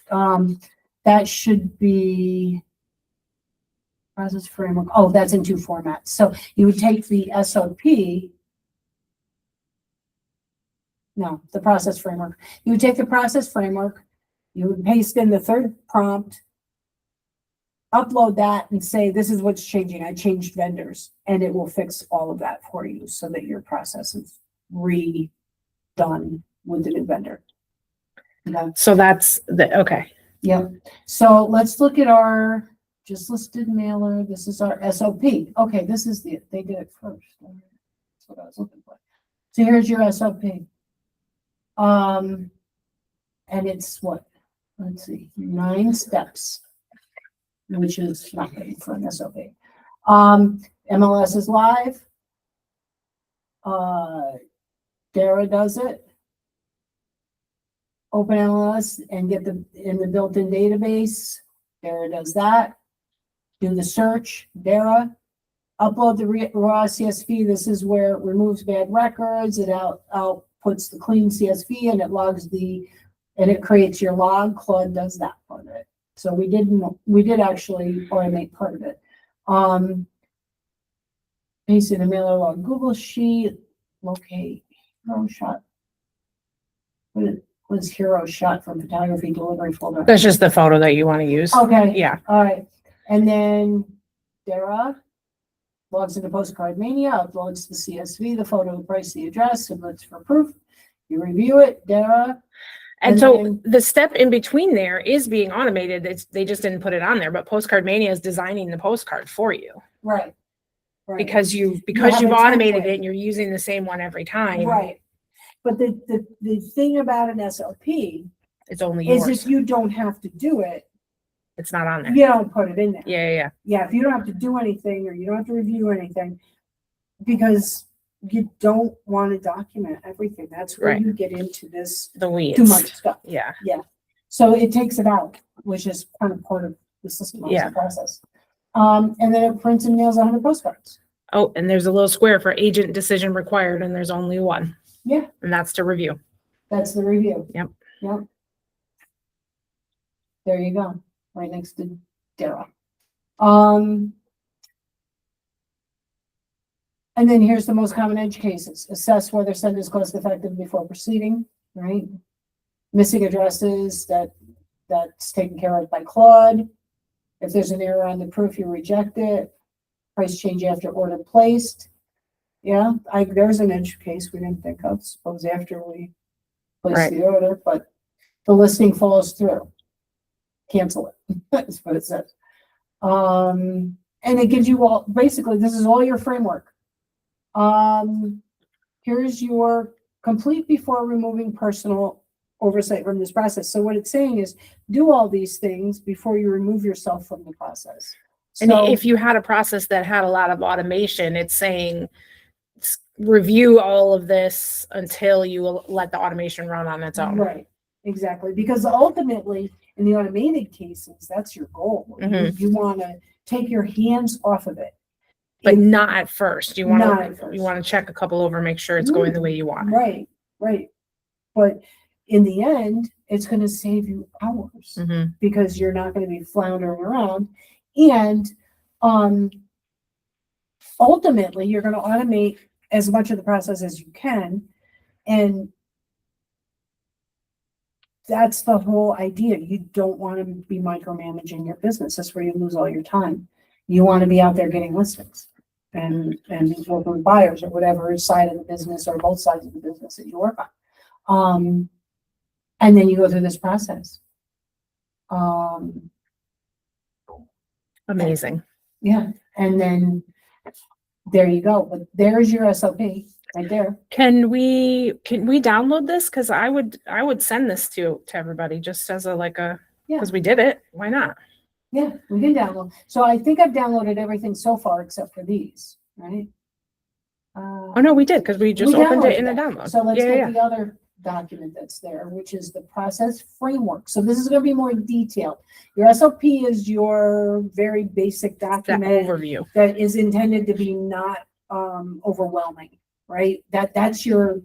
That should be process framework. Oh, that's in two formats. So you would take the SOP. No, the process framework. You would take the process framework, you would paste in the third prompt, upload that and say, this is what's changing. I changed vendors, and it will fix all of that for you so that your process is redone with the new vendor. Okay. So that's okay. Yep. So let's look at our just listed mailer. This is our SOP. Okay, this is they did it first. That's what I was looking for. So here's your SOP. And it's what? Let's see, 9 steps, which is nothing for an SOP. MLS is live. Dara does it. Open MLS and get in the built-in database. Dara does that. Do the search, Dara. Upload the raw CSV. This is where it removes bad records. It outputs the clean CSV and it logs and it creates your log. Claude does that part of it. So we did actually automate part of it. Paste in a mailer log Google Sheet. Locate hero shot. What is hero shot from photography delivery folder? That's just the photo that you want to use. Okay. Yeah. All right. And then Dara logs into Postcard Mania, uploads the CSV, the photo, the price, the address, submits for proof. You review it, Dara. And And so then- the step in between there is being automated. They just didn't put it on there, but Postcard Mania is designing the postcard for you Right. Right. because have you've a automated template. it and you're using the same one every time. Right. But the thing about an SOP It's only is yours. if you don't have to do it, It's not on there. you don't put it in there. Yeah. Yeah, if you don't have to do anything or you don't have to review anything, because you don't want to document everything. That's where Right. you get into this The weeds. too much stuff. Yeah. So it takes it out, which is kind of part of the system Yeah. process. And then it prints and mails 100 postcards. Oh, and there's a little square for agent decision required, and there's only one. Yeah. And that's to review. That's the review. Yep. There you go, right next to Dara. And then here's the most common edge cases. Assess whether send is cost effective before proceeding, right? Missing addresses, that's taken care of by Claude. If there's an error on the proof, you reject it. Price change after order placed. Yeah, there's an edge case we didn't think of, suppose after we place Right. the order, but the listing falls through. Cancel it. That's what it says. And it gives you all, basically, this is all your framework. Here's your complete before removing personal oversight from this process. So what it's saying is do all these things before you remove yourself from the process. And So- if you had a process that had a lot of automation, it's saying review all of this until you let the automation run on its own. Right, exactly, because ultimately, in the automated cases, that's your goal. You want to take your hands off of it. But If- not at first. You want Not at to first. you want to check a couple over, make sure it's going the way you want. Right, right. But in the end, it's going to save you hours Mhm. because you're not going to be floundering around. And ultimately, you're going to automate as much of the process as you can. And that's the whole idea. You don't want to be micromanaging your business. That's where you lose all your time. You want to be out there getting listings and working with buyers or whatever side of the business or both sides of the business that you work on. And then you go through this process. Amazing. Yeah, and then there you go. But there's your SOP right there. Can we download this? Because I would send this to everybody just as Yeah. because we did it. Why not? Yeah, we can download. So I think I've downloaded everything so far except for these, right? Oh no, we did because we just opened it in a download. So let's Yeah, get yeah. the other document that's there, which is the process framework. So this is gonna be more detailed. Your SOP is your very basic That document overview. that is intended to be not overwhelming, right? That's your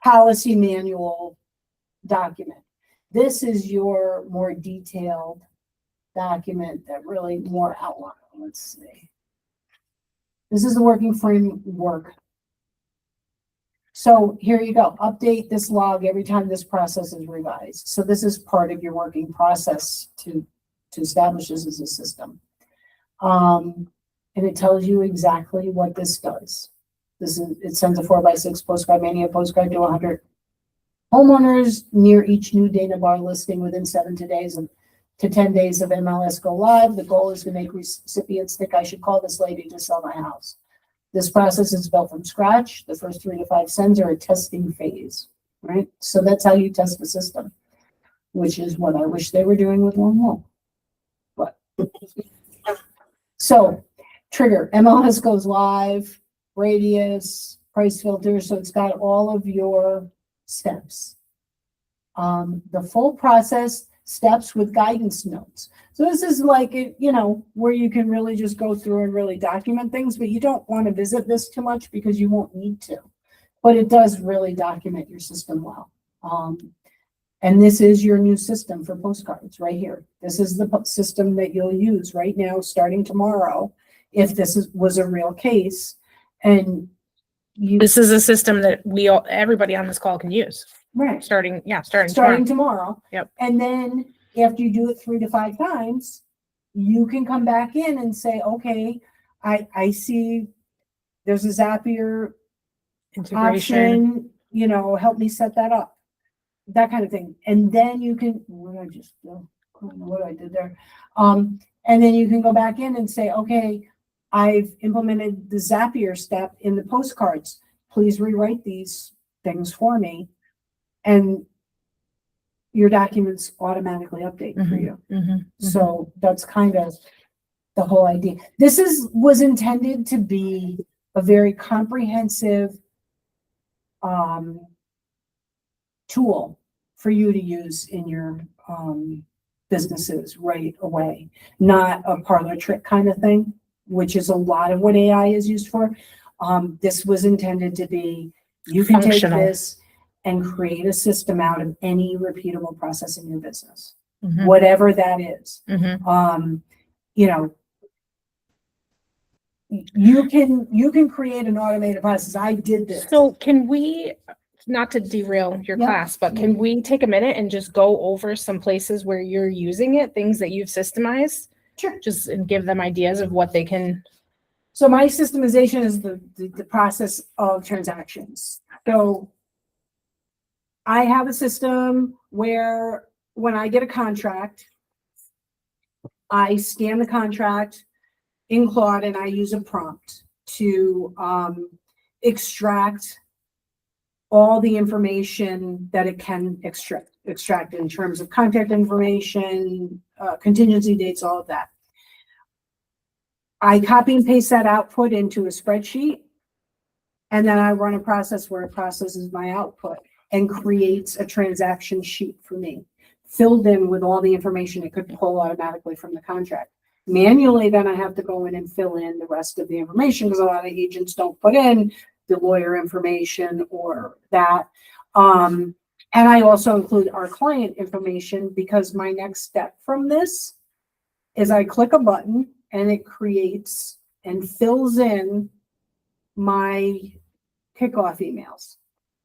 policy manual document. This is your more detailed document that really more outline. Let's see. This is the working framework. So here you go. Update this log every time this process is revised. So this is part of your working process to establish this as a system. And it tells you exactly what this does. It sends a 4x6 postcard mania postcard to 100 homeowners near each new data bar listing within 7 to 10 days of MLS go live. The goal is to make recipients think I should call this lady to sell my house. This process is built from scratch. The first 3 to 5 sends are a testing phase, right? So that's how you test the system, which is what I wish they were doing with One Wall. But so trigger, MLS goes live, radius, price filter. So it's got all of your steps. The full process steps with guidance notes. So this is like, where you can really just go through and really document things, but you don't want to visit this too much because you won't need to. But it does really document your system well. And this is your new system for postcards right here. This is the system that you'll use right now, starting tomorrow, if this was a real case. And This is a system that everybody on this call can use. right. Starting Starting tomorrow. Yep. And then after you do it 3 to 5 times, you can come back in and say, okay, I see there's a Zapier integration. option, help me set that up. That kind of thing. And then you can, what I did there. And then you can go back in and say, okay, I've implemented the Zapier step in the postcards. Please rewrite these things for me. And your documents automatically update for you. So that's kind of the whole idea. This was intended to be a very comprehensive tool for you to use in your businesses right away, not a parlor trick kind of thing, which is a lot of what AI is used for. This was intended to be, you can Functional. take this and create a system out of any repeatable process in your business, whatever that is. You can create an automated process. I did this. So can we, not to derail your Yeah. class, but can we take a minute and just go over some places where you're using it, things that you've systemized? Sure. Just and give them ideas of what they can. So my systemization is the process of transactions. So I have a system where when I get a contract, I scan the contract in Claude and I use a prompt to extract all the information that it can extract in terms of contact information, contingency dates, all of that. I copy and paste that output into a spreadsheet, and then I run a process where it processes my output and creates a transaction sheet for me, filled in with all the information it could pull automatically from the contract. Manually, then I have to go in and fill in the rest of the information because a lot of agents don't put in the lawyer information or that. And I also include our client information because my next step from this is I click a button and it creates and fills in my kickoff emails.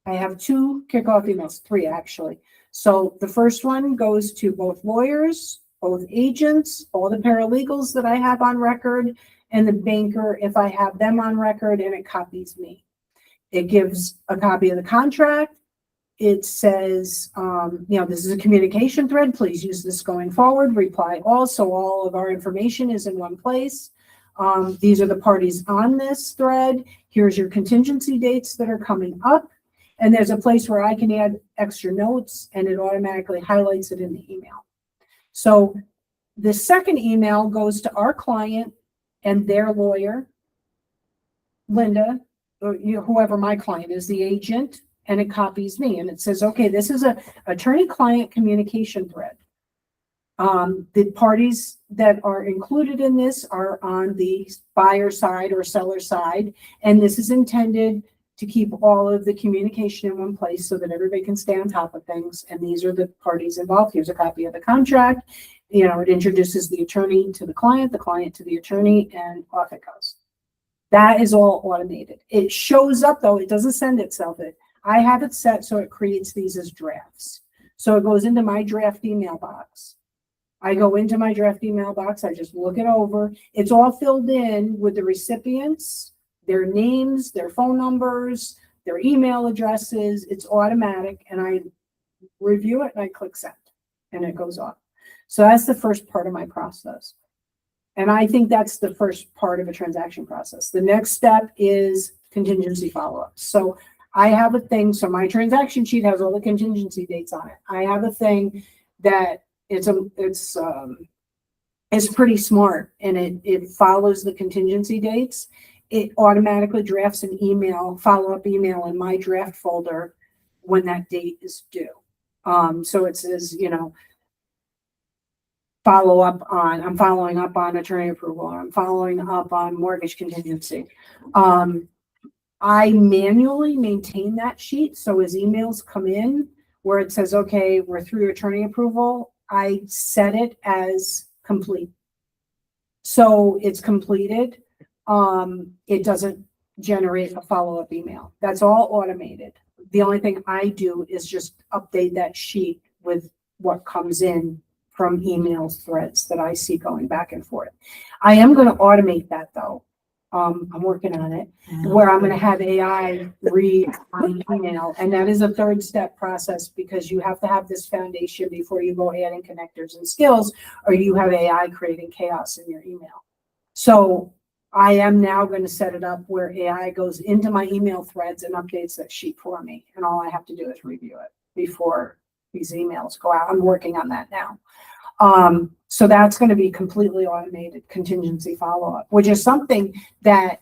I have 2 kickoff emails, 3 actually. So the first one goes to both lawyers, both agents, all the paralegals that I have on record, and the banker if I have them on record, and it copies me. It gives a copy of the contract. It says, this is a communication thread. Please use this going forward. Reply all. So all of our information is in one place. These are the parties on this thread. Here's your contingency dates that are coming up. And there's a place where I can add extra notes and it automatically highlights it in the email. So the second email goes to our client and their lawyer, Linda, or whoever my client is, the agent, and it copies me and it says, okay, this is a attorney-client communication thread. The parties that are included in this are on the buyer side or seller side, and this is intended to keep all of the communication in one place so that everybody can stay on top of things. And these are the parties involved. Here's a copy of the contract. You know, it introduces the attorney to the client to the attorney, and off it goes. That is all automated. It shows up though, it doesn't send itself. I have it set so it creates these as drafts. So it goes into my draft email box. I go into my draft email box, I just look it over. It's all filled in with the recipients, their names, their phone numbers, their email addresses. It's automatic, and I review it and I click send and it goes off. So that's the first part of my process. And I think that's the first part of a transaction process. The next step is contingency follow-up. So I have a thing, so my transaction sheet has all the contingency dates on it. I have a thing that it's pretty smart, and it follows the contingency dates. It automatically drafts an email, follow-up email in my draft folder when that date is due. So it says, you know, I'm following up on attorney approval. I'm following up on mortgage contingency. I manually maintain that sheet. So as emails come in where it says, okay, we're through attorney approval, I set it as complete. So it's completed. It doesn't generate a follow-up email. That's all automated. The only thing I do is just update that sheet with what comes in from email threads that I see going back and forth. I am going to automate that though. I'm working on it, where I'm going to have AI read my email. And that is a third step process, because you have to have this foundation before you go adding connectors and skills, or you have AI creating chaos in your email. So I am now going to set it up where AI goes into my email threads and updates that sheet for me. And all I have to do is review it before these emails go out. I'm working on that now. So that's going to be completely automated contingency follow-up, which is something that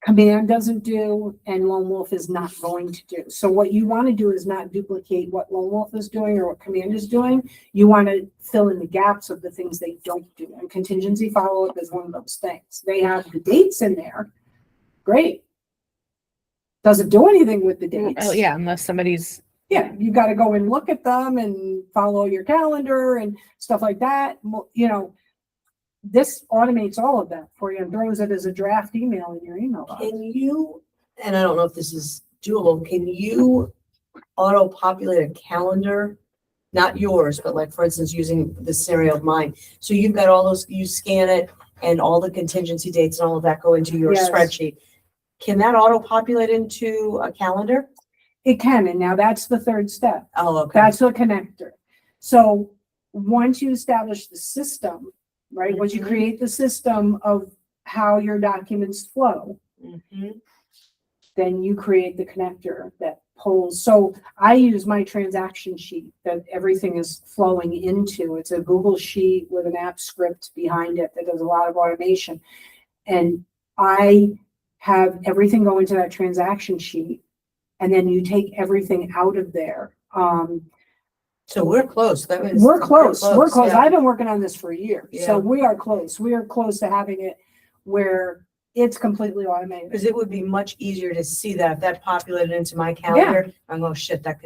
Command doesn't do and Lone Wolf is not going to do. So what you want to do is not duplicate what Lone Wolf is doing or what Command is doing. You want to fill in the gaps of the things they don't do. And contingency follow-up is one of those things. They have the dates in there. Great. Doesn't do anything with the dates. Oh, yeah, unless somebody's. Yeah, you got to go and look at them and follow your calendar and stuff like that. You know, this automates all of that for you and throws it as a draft email in your email box. Can you, and I don't know if this is doable, can you auto-populate a calendar? Not yours, but like, for instance, using the scenario of mine. So you've got all those, you scan it and all the contingency dates and all of that go into your Yes. spreadsheet. Can that auto-populate into a calendar? It can, and now that's the third step. Oh, okay. That's a connector. So once you establish the system, right, once you Mhm. create the system of how your documents flow, Mhm. then you create the connector that pulls. So I use my transaction sheet that everything is flowing into. It's a Google sheet with an app script behind it that does a lot of automation. And I have everything go into that transaction sheet. And then you take everything out of there. So we're close. That means We're close. We're close. yeah. I've been working on this for a year. Yeah. So we are close. We are close to having it where it's completely automated. Because it would be much easier to see that if that populated into my calendar. I'm going, shit, that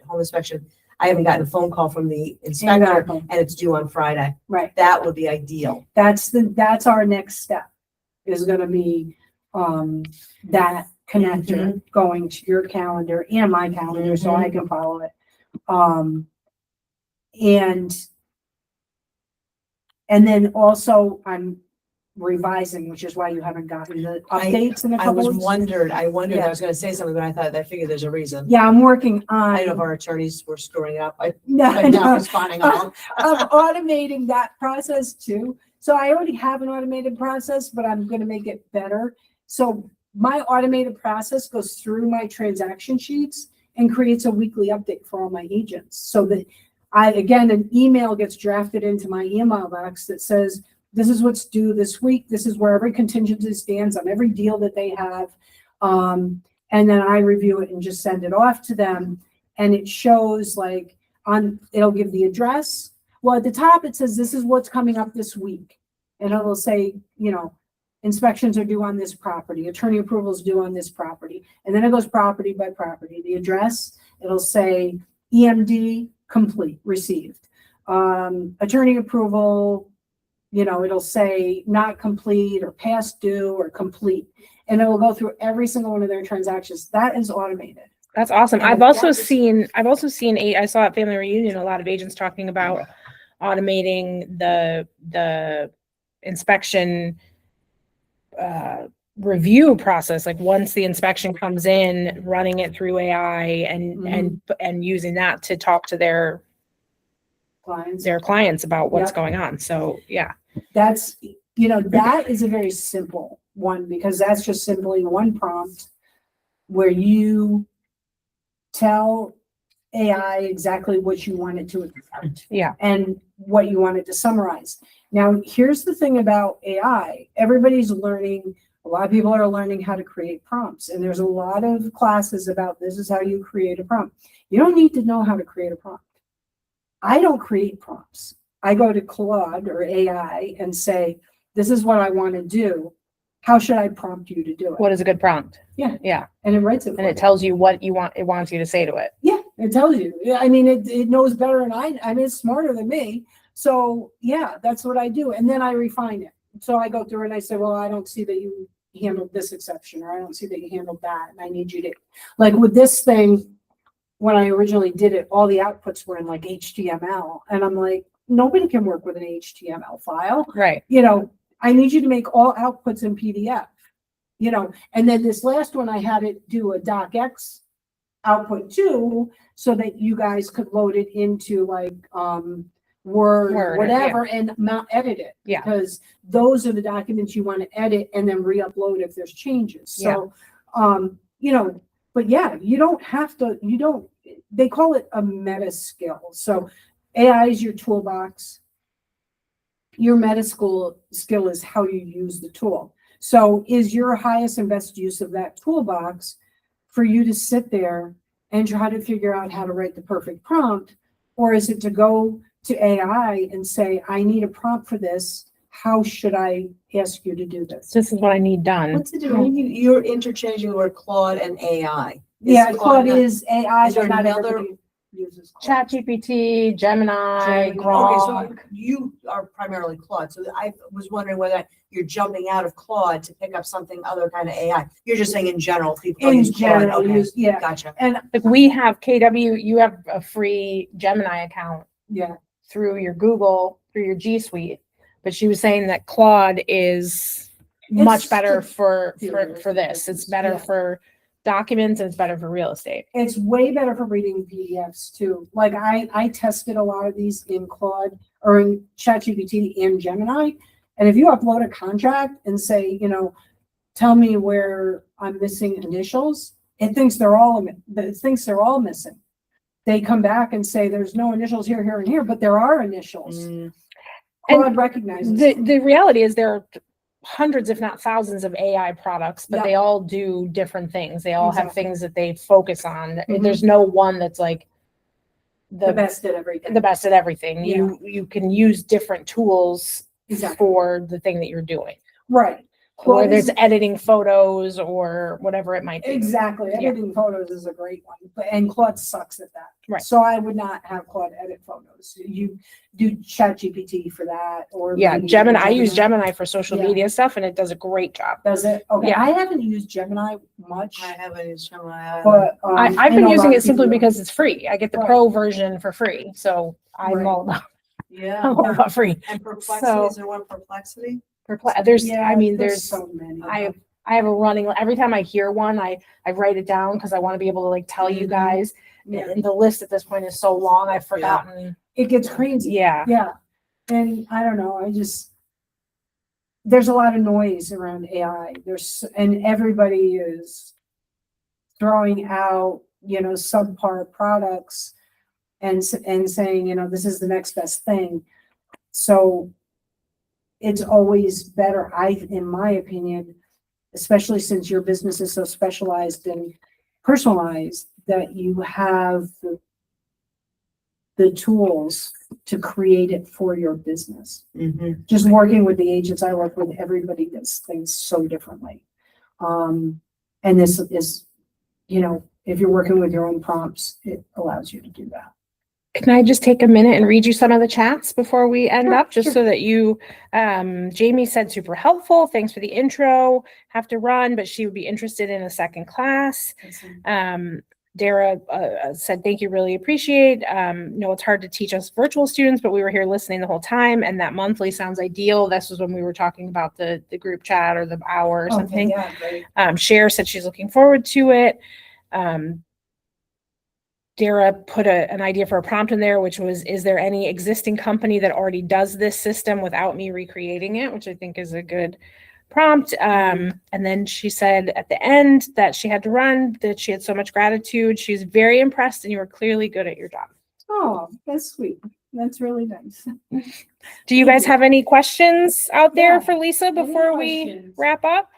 home inspection, I haven't gotten a phone call from the inspector Exactly. and it's due on Friday. Right. That would be ideal. That's our next step, is gonna be that connector going to your calendar and my calendar so I can follow it. And then also I'm revising, which is why you haven't gotten the updates in a I couple was weeks. wondered I Yeah. was going to say something, but I figured there's a reason. Yeah, I'm working on. I don't know if our attorneys were screwing up. No, But now no. it's finding out. I'm automating that process too. So I already have an automated process, but I'm going to make it better. So my automated process goes through my transaction sheets and creates a weekly update for all my agents. So that again, an email gets drafted into my email box that says, this is what's due this week. This is where every contingency stands on every deal that they have. And And then I review it and just send it off to them. And it shows like it'll give the address. Well, at the top, it says, this is what's coming up this week. And it'll say, inspections are due on this property, attorney approvals due on this property. And then it goes property by property. The address, it'll say EMD complete, received. Attorney approval, it'll say not complete or past due or complete. And it will go through every single one of their transactions. That is automated. That's awesome. And I've that also is- seen I saw at Family Reunion, a lot of agents talking about automating the inspection review process. Like once the inspection comes in, running it through AI and using that to talk to their clients about what's Yep. going on. So yeah. That's, that is a very simple one because that's just simply one prompt where you tell AI exactly what you want it to accept. Yeah. And what you want it to summarize. Now, here's the thing about AI. Everybody's learning, a lot of people are learning how to create prompts. And there's a lot of classes about this is how you create a prompt. You don't need to know how to create a prompt. I don't create prompts. I go to Claude or AI and say, this is what I want to do. How should I prompt you to do it? What is a good prompt? Yeah. Yeah. And it writes it for And it you. tells you what it wants you to say to it. Yeah, it tells you. Yeah, I mean, it knows better than I mean, it's smarter than me. So yeah, that's what I do. And then I refine it. So I go through and I say, well, I don't see that you handled this exception, or I don't see that you handled that. And I need you to, like with this thing, when I originally did it, all the outputs were in like HTML. And I'm like, nobody can work with an HTML file. Right. I need you to make all outputs in PDF, and then this last one, I had it do a docx output too, so that you guys could load it into like, Word or whatever, and not edit it. Yeah. Because those are the documents you want to edit and then re-upload if there's changes. So, but yeah, you don't have to, they call it a meta skill. So AI is your toolbox. Your meta skill is how you use the tool. So is your highest and best use of that toolbox for you to sit there and try to figure out how to write the perfect prompt? Or is it to go to AI and say, I need a prompt for this. How should I ask you to do this? This is what I need done. What's the difference? You're interchanging the word Claude and AI. Yeah, Claude is AI, is there but not another- everybody uses Claude. ChatGPT, Gemini, Okay, Grok. so you are primarily Claude. So I was wondering whether you're jumping out of Claude to pick up something other kind of AI. You're just saying in general, people In use Claude. general, Okay, yeah. gotcha. And Like we have KW, you have a free Gemini account yeah, through your Google, through your G Suite. But she was saying that Claude is much It's better for for this. It's better Yeah. for documents and it's better for real estate. it's way better for reading PDFs too. Like I tested a lot of these in Claude or in ChatGPT and Gemini. And if you upload a contract and say, tell me where I'm missing initials, it thinks they're all missing. They come back and say there's no initials here, here, and here, but there are initials. Claude recognizes them. The reality is there are hundreds, if not thousands, of AI products, but Yeah. they all do different things. They all have Exactly. things that they focus on. Mhm. There's no one that's like the best at everything. the best at everything. You can use different tools Exactly. for the thing that you're doing. Right. Whether Claude it's is- editing photos or whatever it might be. Exactly. Yeah. Editing photos is a great one, and Claude sucks at that. Right. So I would not have Claude edit photos. You do ChatGPT for that, or Yeah, maybe Gemini. I use Gemini for social Yeah. media stuff and it does a great job. Does it? Okay. Yeah. I haven't used Gemini much, I haven't used Gemini. but I've been know a using lot it of simply people do. because it's free. I get the Right. pro version for free. So I'm Right. all about, Yeah. I'm all about free. And Perplexity, So- is there one Perplexity? There's, Yeah, I mean, there's, so many. I have a running, every time I hear one, I write it down because I want to be able to like tell you Mhm. guys. Yeah. And the list at this point is so long, I've forgotten. It gets crazy. Yeah. Yeah. And I don't know, there's a lot of noise around AI. And everybody is throwing out, subpar products and saying, this is the next best thing. So it's always better, in my opinion, especially since your business is so specialized and personalized, that you have the tools to create it for your business. Mhm. Just working with the agents I work with, everybody does things so differently. And this is, you know, if you're working with your own prompts, it allows you to do that. Can I just take a minute and read you some of the chats before we end Sure, up, just so that you, Jamie said super helpful. Thanks for the intro. Have to run, but she would be interested in a second class. Dara said, thank you, really appreciate. No, it's hard to teach us virtual students, but we were here listening the whole time, and that monthly sounds ideal. This was when we were talking about the group chat or the hour or Okay, something. yeah, great. Cher said she's looking forward to it. Dara put an idea for a prompt in there, which was, is there any existing company that already does this system without me recreating it, which I think is a good prompt. And then she said at the end that she had to run, that she had so much gratitude. She's very impressed, and you are clearly good at your job. Oh, that's sweet. That's really nice. Do you guys have any questions out there Yeah. for Lisa Any before we questions? wrap up?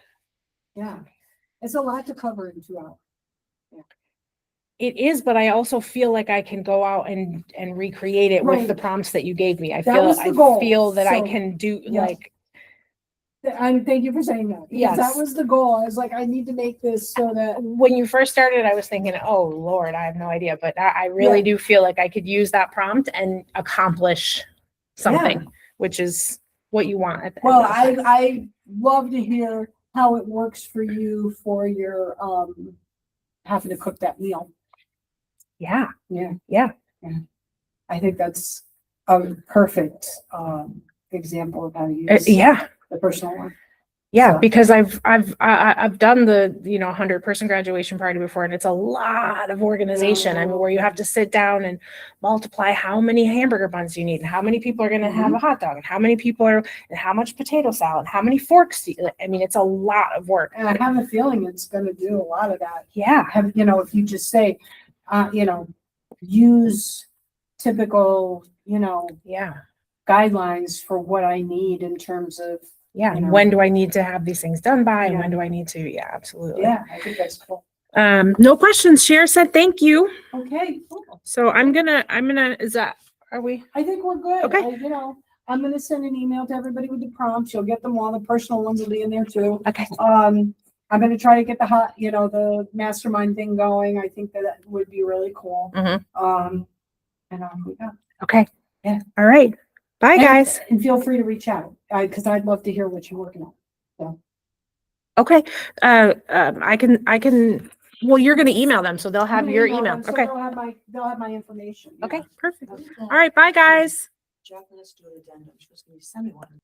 Yeah, it's a lot to cover in 2 hours. It is, but I also feel like I can go out and recreate it with the Right. prompts that you gave me. I That feel was the goal. feel that I So, can do yeah. like, And thank you for saying that. Because Yes. that was the goal. I was like, I need to make this so that, when you first started, I was thinking, oh Lord, I have no idea, but I really Yeah. do feel like I could use that prompt and accomplish something, which is what you want. At the well, end of the day. I love to hear how it works for you for your, having to cook that meal. Yeah, Yeah. yeah. I think that's a perfect, example of how to use Yeah. the personal one. Yeah, So- because I've done the 100-person graduation party before, and it's a lot of organization. I mean, where you have to sit down and multiply how many hamburger buns you need, and how many people are going to have a hot dog, and how many people are, and how much potato salad, how many forks. I mean, it's a lot of work. And I have a feeling it's gonna do a lot of that. Yeah, Have, if you just say, use typical, yeah, guidelines for what I need in terms of, yeah. You know. When do I need to have these things done by, and Yeah. when do I need to? Yeah, absolutely. yeah, I think that's cool. No questions. Cher said thank you. Okay, cool. So I'm gonna. Are we? I think we're good. Okay. I'm gonna send an email to everybody with the prompts. You'll get them all. The personal ones will be in there too. Okay. I'm gonna try to get the mastermind thing going. I think that would be really cool. Mhm. And off we go. Okay. Yeah. All right. Bye, And- guys. And feel free to reach out, because I'd love to hear what you're working on. Okay. I can, well, you're going to email them, so they'll I'm have gonna your email email. them, so Okay. They'll have my information. Okay. Yeah. Perfect. Okay. All right. Bye, guys. Jeff, let's do an addendum. She was gonna send me one.